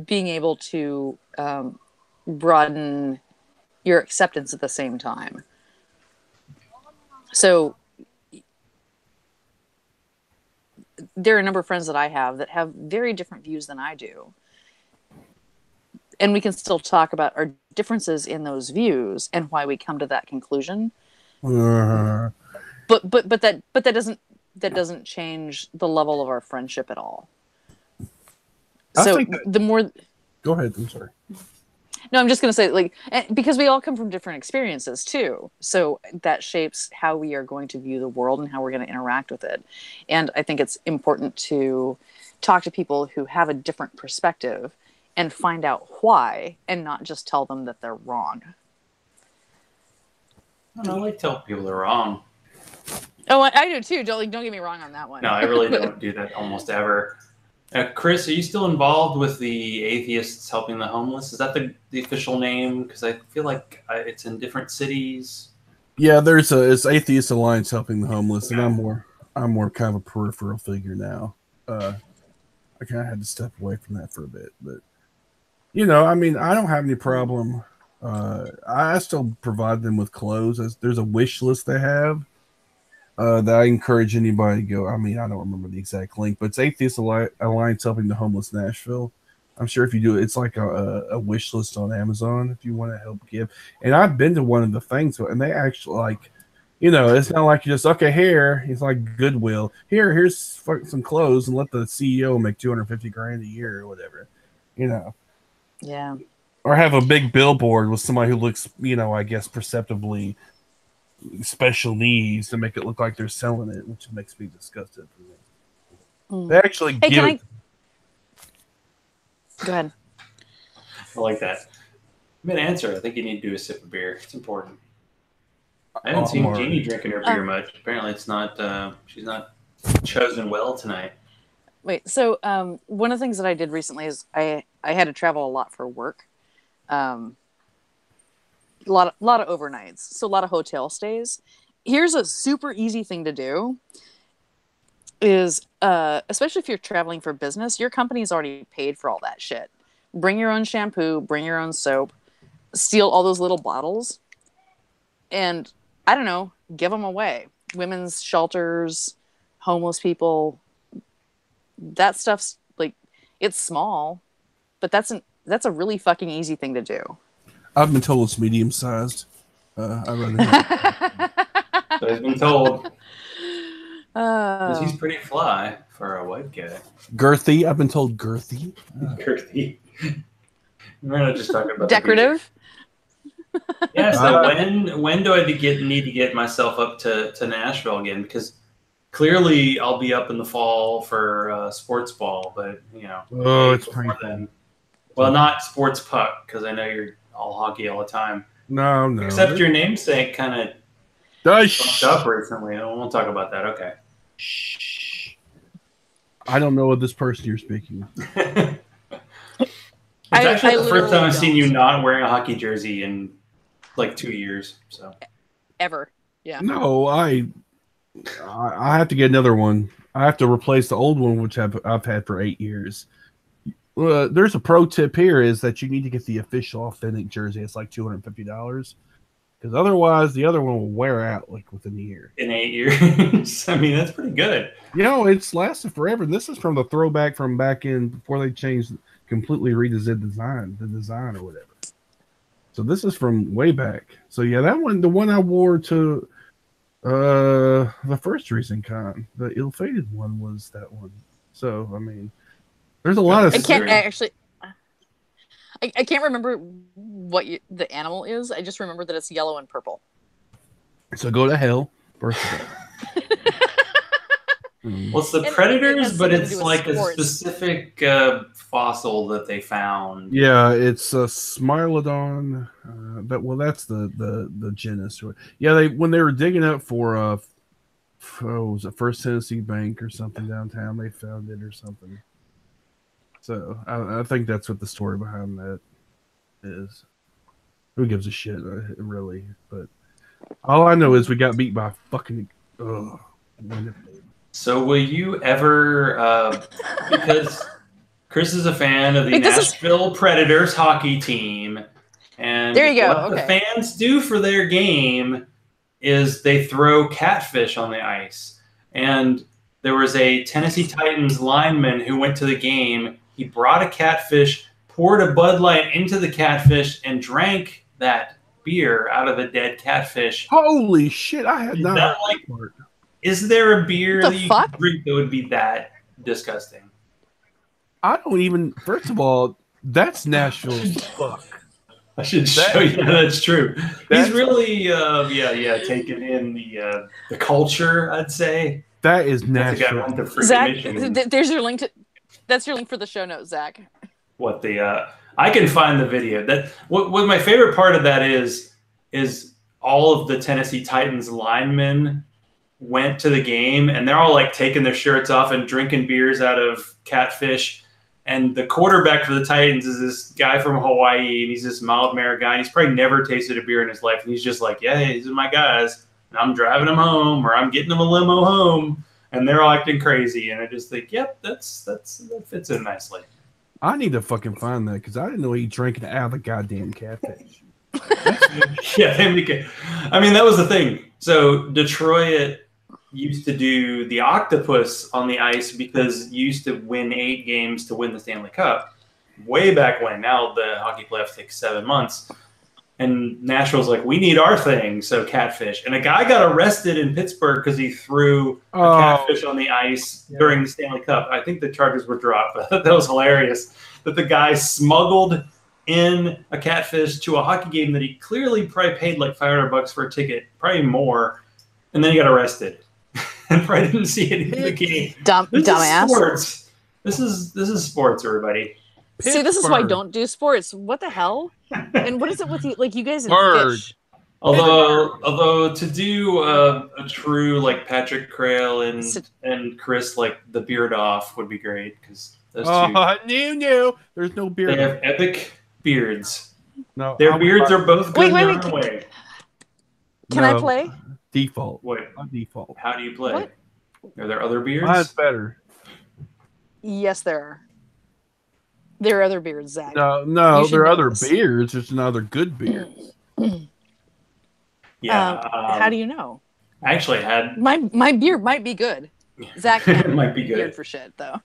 being able to broaden your acceptance at the same time. So there are a number of friends that I have that have very different views than I do. And we can still talk about our differences in those views and why we come to that conclusion. But that doesn't change the level of our friendship at all. So the more... Go ahead. I'm sorry. No, I'm just going to say, because we all come from different experiences too. So that shapes how we are going to view the world and how we're going to interact with it. And I think it's important to talk to people who have a different perspective and find out why, and not just tell them that they're wrong. I don't like telling people they're wrong. Oh, I do too. Don't get me wrong on that one. No, I really don't do that almost ever. Chris, are you still involved with the Atheists Helping the Homeless? Is that the official name? Because I feel like it's in different cities. Yeah, it's Atheist Alliance Helping the Homeless, and I'm more kind of a peripheral figure now. I kind of had to step away from that for a bit, but I mean, I don't have any problem. I still provide them with clothes. There's a wish list they have that I encourage anybody to go. I mean, I don't remember the exact link, but it's Atheist Alliance Helping the Homeless Nashville. I'm sure if you do it, it's like a wish list on Amazon if you want to help give. And I've been to one of the things, and they actually it's not like you just, okay, here, it's like Goodwill. Here's some clothes and let the CEO make $250,000 a year or whatever, Yeah. Or have a big billboard with somebody who looks, I guess perceptibly special needs to make it look like they're selling it, which makes me disgusted. They actually give it. Go ahead. I like that. Good answer. I think you need to do a sip of beer. It's important. I haven't seen Jeannie drinking her beer much. Apparently, it's not. She's not chosen well tonight. Wait. So, one of the things that I did recently is I had to travel a lot for work. A lot of overnights, so a lot of hotel stays. Here's a super easy thing to do: is especially if you're traveling for business, your company's already paid for all that shit. Bring your own shampoo, bring your own soap, steal all those little bottles, and I don't know, give them away. Women's shelters, homeless people. That stuff's like, it's small, but that's a really fucking easy thing to do. I've been told it's medium sized. I rather. So he's been told. He's pretty fly for a white guy. Girthy. I've been told girthy. Girthy. We're not just talking about decorative. Yeah. So when do I need to get myself up to Nashville again? Because clearly I'll be up in the fall for sports ball, but it's painful. Then. Well, not sports puck, because I know you're all hockey all the time. No. Except your namesake kind of fucked up recently. I won't talk about that. Okay. Shh. I don't know of this person you're speaking. It's actually the first time I've seen you not wearing a hockey jersey in like 2 years. So ever, yeah. No, I have to get another one. I have to replace the old one, which I've had for 8 years. There's a pro tip here is that you need to get the official authentic jersey. It's like $250 because otherwise the other one will wear out like within a year. In 8 years, I mean that's pretty good. It's lasted forever. And this is from the throwback from back in before they completely redesigned the design or whatever. So this is from way back. So yeah, that one, the one I wore to the first recent con, the ill-fated one was that one. So I mean. There's a lot of. I can't remember what the animal is. I just remember that it's yellow and purple. So go to hell. First of all. Well, it's the predators, but it's like a specific fossil that they found. Yeah, it's a Smilodon. That's the genus. Yeah, when they were digging up for was it First Tennessee Bank or something downtown, they found it or something. So I think that's what the story behind that is. Who gives a shit, really? But all I know is we got beat by fucking. So will you ever? Because Chris is a fan of the Nashville Predators hockey team, and there you go. What the fans do for their game is they throw catfish on the ice, and there was a Tennessee Titans lineman who went to the game. He brought a catfish, poured a Bud Light into the catfish, and drank that beer out of the dead catfish. Holy shit! I had not. Is there a beer that you can drink that would be that disgusting? I don't even. First of all, that's Nashville as fuck. I should show you that's true. He's really, taking in the culture. I'd say that is Nashville. Zach, there's your link to. That's your link for the show notes, Zach. what the I can find the video. That what my favorite part of that is all of the Tennessee Titans linemen went to the game and they're all like taking their shirts off and drinking beers out of Catfish. And the quarterback for the Titans is this guy from Hawaii, and he's this mild-mannered guy. And he's probably never tasted a beer in his life, and he's just like, "Yeah, these are my guys, and I'm driving them home, or I'm getting them a limo home." And they're all acting crazy, and I just think, "Yep, that fits in nicely." I need to fucking find that because I didn't know he drank it out of the goddamn Catfish. Yeah, they make it. I mean, that was the thing. So Detroit used to do the octopus on the ice because you used to win 8 games to win the Stanley Cup. Way back when. Now the hockey playoffs take 7 months. And Nashville's like, we need our thing, so Catfish. And a guy got arrested in Pittsburgh because he threw a catfish on the ice during the Stanley Cup. I think the charges were dropped, but that was hilarious. That the guy smuggled in a catfish to a hockey game that he clearly probably paid like $500 for a ticket, probably more, and then he got arrested. And probably didn't see any of the game. Dumbass. Sports. This is sports, everybody. See, this is why I don't do sports. What the hell? And what is it with you? Like you guys and fish. Although to do a true like Patrick Crail and Chris like the beard off would be great because those two. No, there's no beard. They have epic beards. No, their beards are both good in their own wait. way. Can I play? Default. Wait, default. how do you play? What? Are there other beards? Mine's better. Yes, there are. There are other beards, Zach. No, there are other beards. There's another good beards. Yeah. How do you know? I actually had my beard might be good. Zach might be good. Beard for shit though.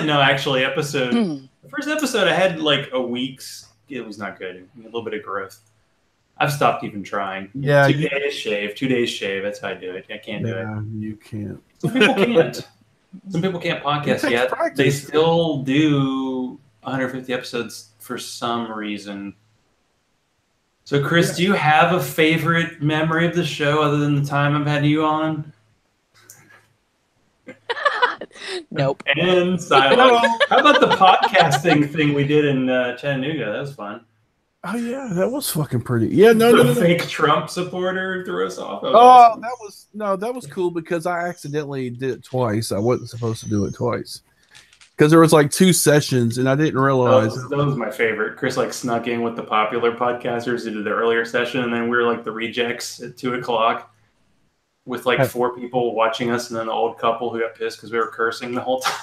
No, actually, the first episode I had like a week's. It was not good. A little bit of growth. I've stopped even trying. Yeah, 2 days shave. 2 days shave. That's how I do it. I can't do it. You can't. Some people can't. Some people can't podcast yet. Practice. They still do 150 episodes for some reason. So, Chris, do you have a favorite memory of the show other than the time I've had you on? Nope. And silent. How about the podcasting thing we did in Chattanooga? That was fun. Oh yeah, that was fucking pretty. Yeah, no. Fake Trump supporter threw us off. Awesome. that was cool because I accidentally did it twice. I wasn't supposed to do it twice because there was like 2 sessions and I didn't realize. That was my favorite. Chris like snuck in with the popular podcasters who did the earlier session, and then we were like the rejects at 2:00 with like 4 people watching us, and then the old couple who got pissed because we were cursing the whole time.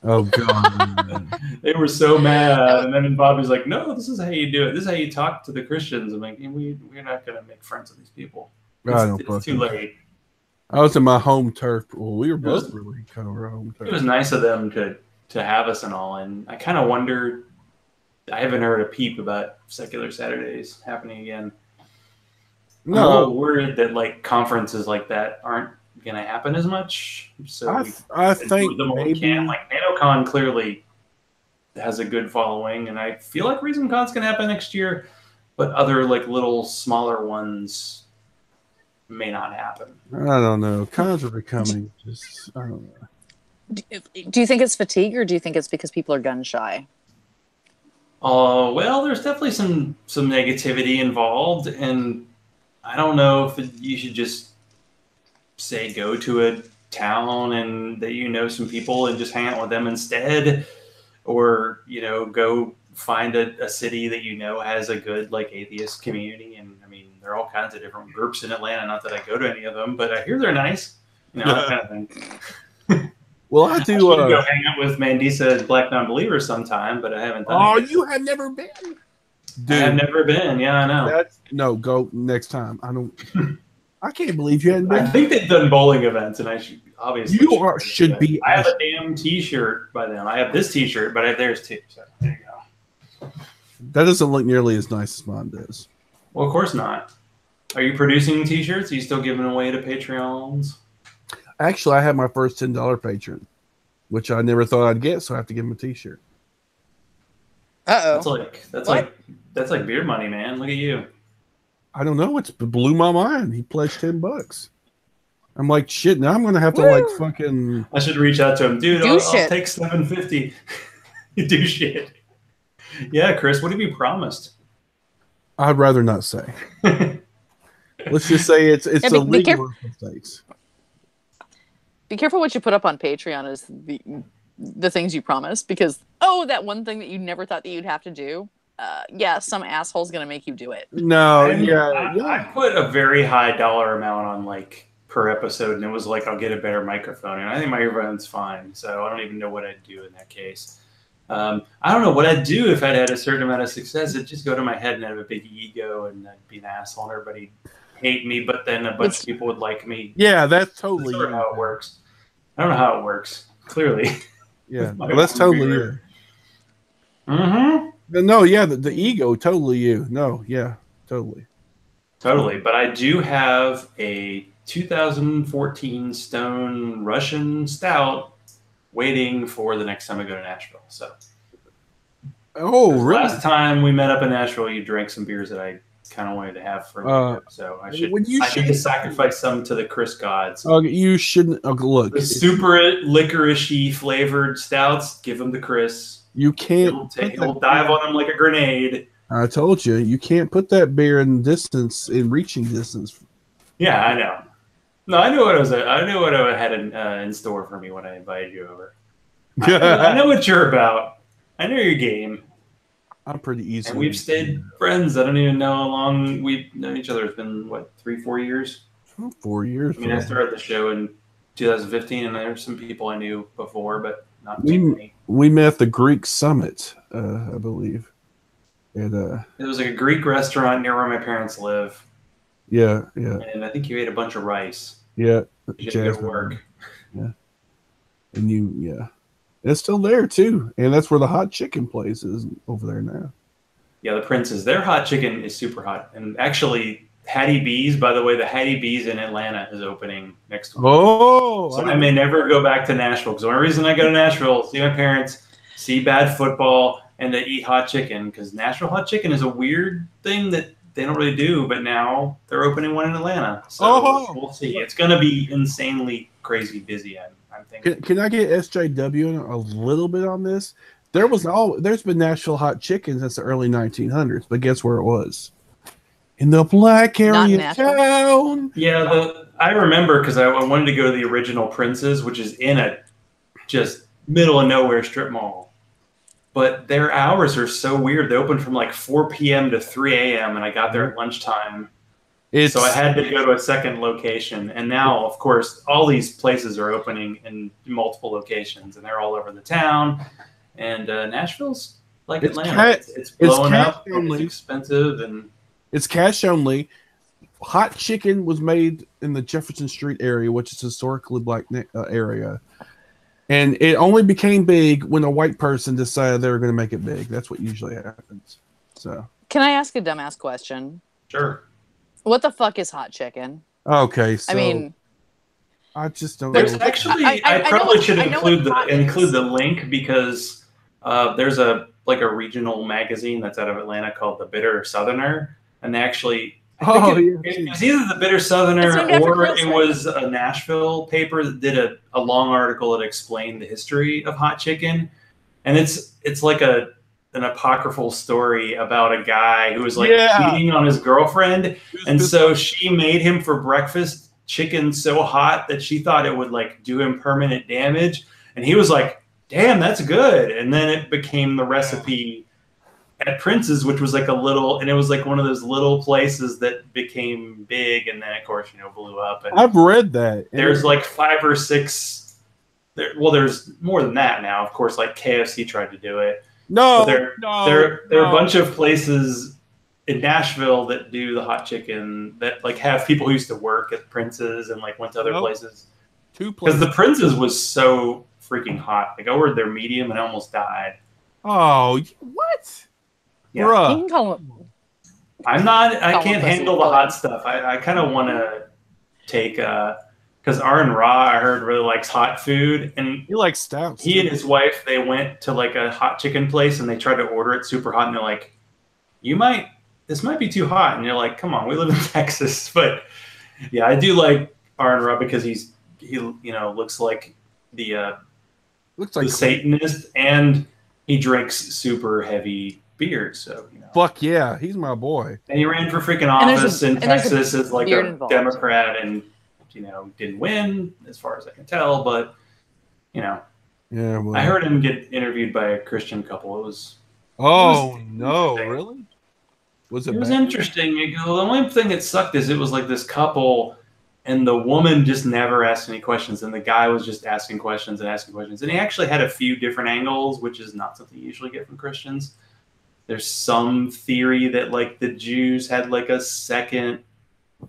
Oh god, they were so mad. And then Bobby's like, "No, this is how you do it. This is how you talk to the Christians." I'm like, "We're not going to make friends with these people. It's too late." I was in my home turf. Well, we were both really kind of our home turf. It was nice of them to have us and all, and I kind of wonder. I haven't heard a peep about Secular Saturdays happening again. No, I'm a little worried that like conferences like that aren't going to happen as much. So I think maybe like NanoCon clearly has a good following, and I feel like ReasonCon's going to happen next year, but other like little smaller ones may not happen. I don't know. Cons are becoming just. I don't know. Do you think it's fatigue, or do you think it's because people are gun shy? Well, there's definitely some negativity involved, and I don't know if you should just say go to a town and that you know some people and just hang out with them instead, or go find a city that has a good like atheist community. And I mean, there are all kinds of different groups in Atlanta. Not that I go to any of them, but I hear they're nice. That kind of thing. Well, I do go hang out with Mandisa and Black Non-Believers sometime, but I haven't done it. You have never been? Dude, I have never been. Yeah, I know. Go next time. I can't believe you hadn't been. I think they've done bowling events, and I should obviously. Should be. I have a damn T-shirt by them. I have this T-shirt, but I have theirs too. So there you go. That doesn't look nearly as nice as mine does. Well, of course not. Are you producing T-shirts? Are you still giving away to Patreons? Actually, I have my first $10 patron, which I never thought I'd get, so I have to give him a T-shirt. That's like beer money, man. Look at you. I don't know. It blew my mind. He pledged $10. I'm like, shit. Now I'm gonna have to like fucking. I should reach out to him, dude. I'll take $750. You do shit. Yeah, Chris, what have you promised? I'd rather not say. Let's just say it's illegal in some states. Be careful what you put up on Patreon is the things you promise, because that one thing that you never thought that you'd have to do. Yeah, some asshole's gonna make you do it. No, I put a very high dollar amount on like per episode, and it was like I'll get a better microphone, and I think my microphone's fine, so I don't even know what I'd do in that case. I don't know what I'd do if I'd had a certain amount of success. It'd just go to my head and I'd have a big ego and I'd be an asshole and everybody hate me, but then a bunch of people would like me. Yeah, that's totally sort of how it works. I don't know how it works. Clearly. Yeah, that's totally you. Mm-hmm. No, yeah, the ego, totally you. No, yeah, totally. Totally, but I do have a 2014 Stone Russian Stout waiting for the next time I go to Nashville. So, really? Last time we met up in Nashville, you drank some beers that I kind of wanted to have for later. So I need to sacrifice some to the Chris gods. You shouldn't. Look, the super licorice-y flavored stouts, give them to Chris. You can't. He'll dive on them like a grenade. I told you, you can't put that beer in reaching distance. Yeah, I know. No, I knew what I had in store for me when I invited you over. I know what you're about. I know your game. I'm pretty easy. And we've stayed friends. I don't even know how long we've known each other. It's been, 3-4 years? 4 years. I mean, I started the show in 2015, and there were some people I knew before, but not too many. We met at the Greek Summit, I believe. And, it was like a Greek restaurant near where my parents live. Yeah, yeah. And I think you ate a bunch of rice. Yeah. You did good work. Yeah. And it's still there, too. And that's where the hot chicken place is over there now. Yeah, the Prince's. Their hot chicken is super hot. And actually, Hattie B's, by the way, the Hattie B's in Atlanta is opening next week. Oh! So I may never go back to Nashville. Because the only reason I go to Nashville is see my parents, see bad football, and to eat hot chicken. Because Nashville hot chicken is a weird thing that they don't really do. But now they're opening one in Atlanta. So we'll see. It's going to be insanely crazy busy, I'm thinking. Can I get SJW in a little bit on this? There's been Nashville hot chicken since the early 1900s, but guess where it was? In the black area town. Yeah, I remember because I wanted to go to the original Prince's, which is in a just middle of nowhere strip mall. But their hours are so weird. They open from like 4 p.m. to 3 a.m. and I got there at lunchtime. So I had to go to a second location. And now, of course, all these places are opening in multiple locations, and they're all over the town. And Nashville's like Atlanta. It's blowing up. It's expensive. And it's cash only. Hot chicken was made in the Jefferson Street area, which is historically black area. And it only became big when a white person decided they were going to make it big. That's what usually happens. So, can I ask a dumbass question? Sure. What the fuck is hot chicken? Okay, so I mean, I just don't. There's actually, I probably should include the link because there's a regional magazine that's out of Atlanta called The Bitter Southerner, and they actually. It was either the Bitter Southerner or it was a Nashville paper that did a long article that explained the history of hot chicken. And it's like an apocryphal story about a guy who was cheating on his girlfriend. And so she made him for breakfast chicken so hot that she thought it would do him permanent damage. And he was like, damn, that's good. And then it became the recipe at Prince's, which was it was one of those little places that became big, and then of course blew up. And I've read that. There's 5 or 6. There's more than that now. Of course, KFC tried to do it. There are a bunch of places in Nashville that do the hot chicken that have people who used to work at Prince's and went to other places. 2 places. Because the Prince's was so freaking hot. I ordered their medium and I almost died. Oh, what? Yeah. Bruh. You can call him. I can't handle the hot stuff. I kind of want to take because Aaron Ra, I heard, really likes hot food, and he likes stouts. He and his wife, they went to a hot chicken place and they tried to order it super hot, and they're like, this might be too hot, and you're like, come on, we live in Texas. But yeah, I do like Aaron Ra because he looks like the Satanist, and he drinks super heavy beer. So, you know. Fuck yeah, he's my boy. And he ran for freaking office in Texas as like beard a involved. Democrat and, you know, didn't win as far as I can tell. But, you know, Yeah, well, I heard him get interviewed by a Christian couple. It was no, really? Was it? It was bad? interesting. The only thing that sucked is it was like this couple, and the woman just never asked any questions, and the guy was just asking questions and asking questions. And he actually had a few different angles, which is not something you usually get from Christians. There's some theory that like the Jews had like a second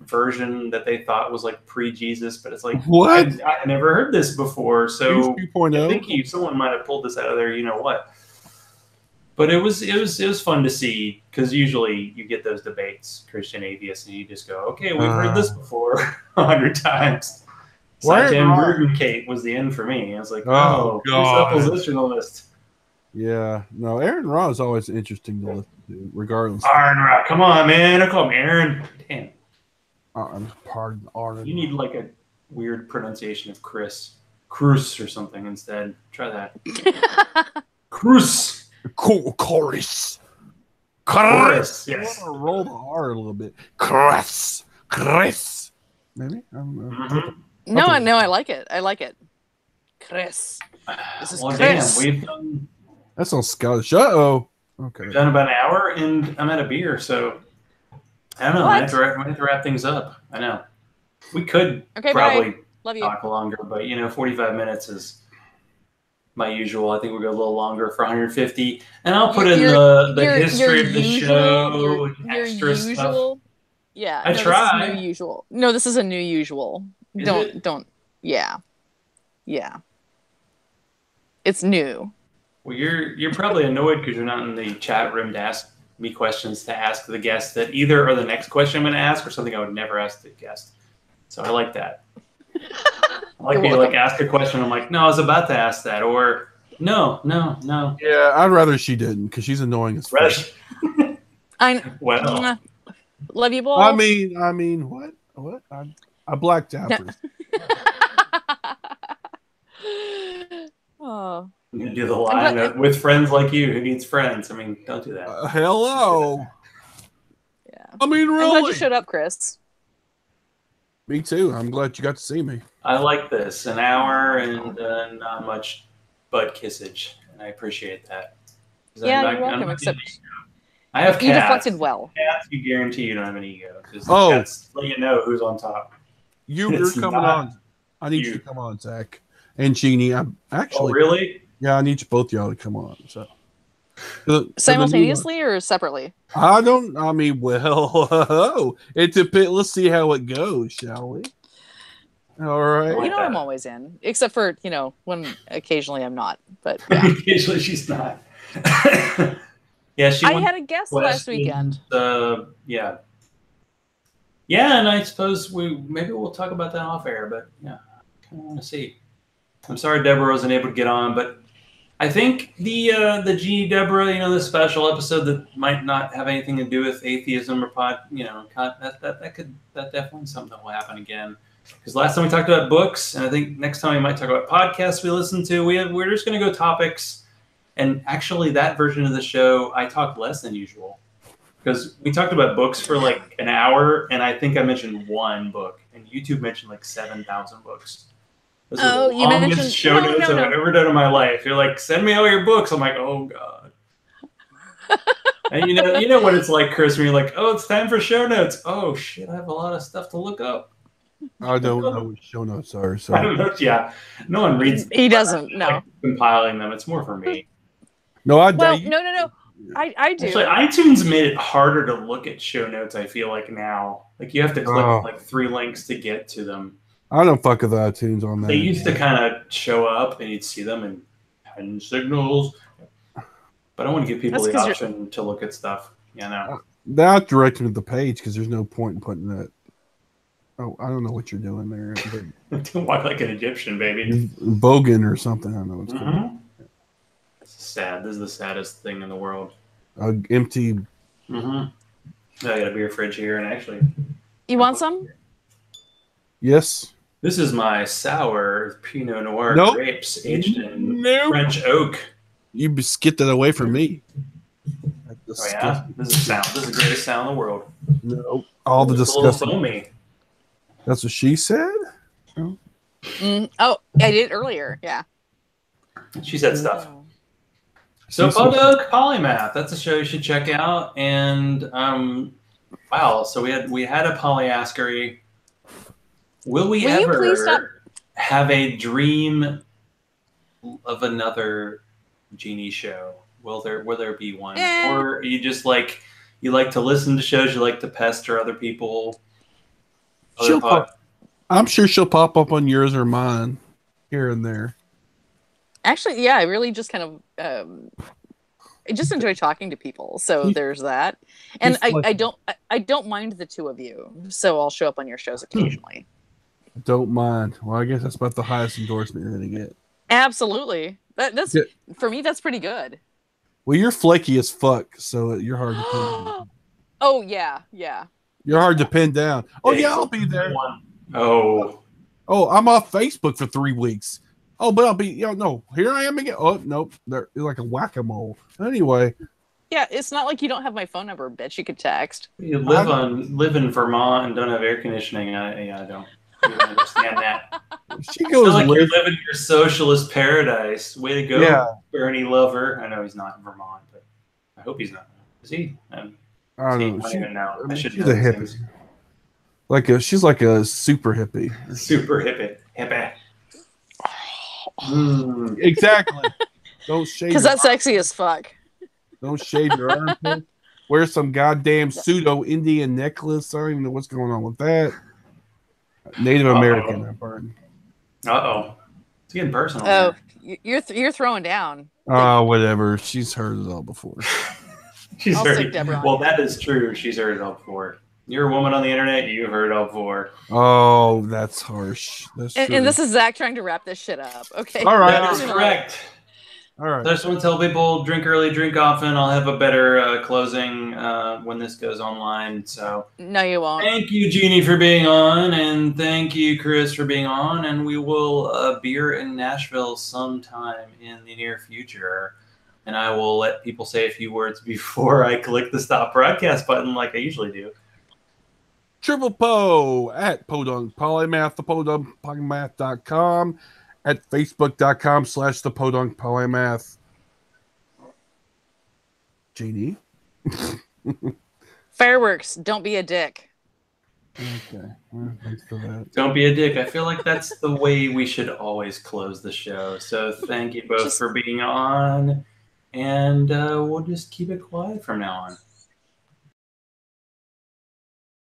version that they thought was like pre-Jesus, but it's like What? I never heard this before, so Jews 2.0? I think someone might have pulled this out of there. You know what? But it was fun to see because usually you get those debates, Christian atheists, and you just go, okay, we've heard this before 100 times. Saitan Brugenkate was the end for me. I was like, oh, God. who's oppositionalist? Yeah, no, Aaron Ra is always interesting to listen to, regardless. Aaron Ra, come on, man. I call him Aaron. Damn. Pardon, Aaron. You need like a weird pronunciation of Chris. Cruz or something instead. Try that. Cruz. Chorus. Chorus, yes. I want to roll the R a little bit. Chris. Maybe? I don't know. No, I like it. I like it. Chris. This is Chris. Damn, we've done... That's on Scottish. Uh-oh. Okay. We've done about an hour, and I'm at a beer, so... I don't know. I have to wrap things up. I know. We could probably talk longer, but, 45 minutes is... my usual. I think we'll go a little longer for 150, and I'll put in the history of the show, extra stuff. Yeah, I try. This is new usual. No, this is a new usual. Don't. Yeah. It's new. Well, you're probably annoyed because you're not in the chat room to ask me questions to ask the guests that either are the next question I'm going to ask or something I would never ask the guest. So I like that. I like me to ask a question. I'm like, no, I was about to ask that, or no. Yeah, I'd rather she didn't because she's annoying as fuck. Well, love you both. I mean, what? I blacked out. Oh. You do the line with friends like you. Who needs friends? I mean, don't do that. Hello. Yeah. I mean, really. I'm glad you showed up, Chris. Me too. I'm glad you got to see me. I like this. An hour and not much butt kissage, and I appreciate that. Yeah, you're welcome. Except I have cats. You deflected well. Cats, you guarantee you don't have an ego. Cats let you know who's on top. You're coming on. I need you to come on, Zach and Jeannie. I'm actually. Oh, really? Yeah, I need both y'all to come on. So. Simultaneously or separately? I mean, well, it depends. Let's see how it goes, shall we? All right. I'm always in, except for when occasionally I'm not. But yeah. Occasionally she's not. Yeah, I had a guest last weekend. Yeah, and I suppose maybe we'll talk about that off air. But yeah, I kind of want to see. I'm sorry Deborah wasn't able to get on, but I think the Jeanne Deborah, the special episode that might not have anything to do with atheism or that definitely something that will happen again. Because last time we talked about books, and I think next time we might talk about podcasts we listen to. We're just going to go topics, and actually that version of the show I talked less than usual because we talked about books for like an hour, and I think I mentioned one book, and YouTube mentioned like 7,000 books. This is the longest show notes I've ever done in my life. You're like, send me all your books. I'm like, oh god. And you know what it's like, Chris, when you're like, oh, it's time for show notes. Oh shit, I have a lot of stuff to look up. I don't know what show notes are. So I don't know. Yeah, no one reads them. He doesn't. No, like compiling them. It's more for me. No, no. I do. Actually, iTunes made it harder to look at show notes. I feel like now, like you have to click like 3 links to get to them. I don't fuck with iTunes on that. They used to kind of show up and you'd see them in 10 signals. But I want to give people the option to look at stuff. That directed to the page because there's no point in putting that. Oh, I don't know what you're doing there. Don't walk like an Egyptian, baby. Bogan or something. I don't know what's going on. It's sad. This is the saddest thing in the world. Empty. I got a beer fridge here, and actually. You want some? Yes. This is my sour Pinot Noir grapes aged in French oak. You skip that away from me. Oh yeah, this is sound. This is the greatest sound in the world. No, all the It's a little disgusting. foamy. That's what she said. Oh, I did earlier. Yeah. She said stuff. So Podunk Polymath, that's a show you should check out. And wow, so we had a polyaskery. Will we ever have a dream of another Jeannie show? Will there be one? Or you just you like to listen to shows, you like to pester other people? I'm sure she'll pop up on yours or mine here and there. Actually, yeah, I really just kind of I just enjoy talking to people. So there's that. And I don't mind the two of you. So I'll show up on your shows occasionally. Don't mind. Well, I guess that's about the highest endorsement you're going to get. Absolutely. That's for me, that's pretty good. Well, you're flaky as fuck, so you're hard to pin down. Oh, yeah. Yeah. You're hard to pin down. Oh, yeah, I'll be there. Oh, I'm off Facebook for 3 weeks. Oh, but I'll be, no, here I am again. Oh, nope. They're like a whack-a-mole. Anyway. Yeah, it's not like you don't have my phone number, bitch. You could text. You live in Vermont and don't have air conditioning. I don't understand that. She goes like you're living your socialist paradise. Way to go, Bernie Lover. I know he's not in Vermont, but I hope he's not. Is he? I don't know. I should she's know a hippie. She's like a super hippie. Super hippie. Exactly. Don't shade. Because that's sexy as fuck. Don't shade your armpit. Wear some goddamn pseudo Indian necklace. I don't even know what's going on with that. Native American. It's getting personal. Oh, you're throwing down. Oh, whatever. She's heard it all before. She's heard it. Well, that is true. She's heard it all before. You're a woman on the internet. You've heard it all before. Oh, that's harsh. That's true. And this is Zach trying to wrap this shit up. Okay. All right. That is correct. All right. I just want to tell people, drink early, drink often. I'll have a better closing when this goes online. So no, you won't. Thank you, Jeannie, for being on, and thank you, Chris, for being on. And we will beer in Nashville sometime in the near future. And I will let people say a few words before I click the stop broadcast button, like I usually do. Triple Poe at Podunk Polymath, thepodunkpolymath.com, at facebook.com/the Podunk Polymath. Jeannie? Fireworks, don't be a dick. Okay. Well, thanks for that. Don't be a dick. I feel like that's the way we should always close the show. So thank you both for being on, and we'll just keep it quiet from now on.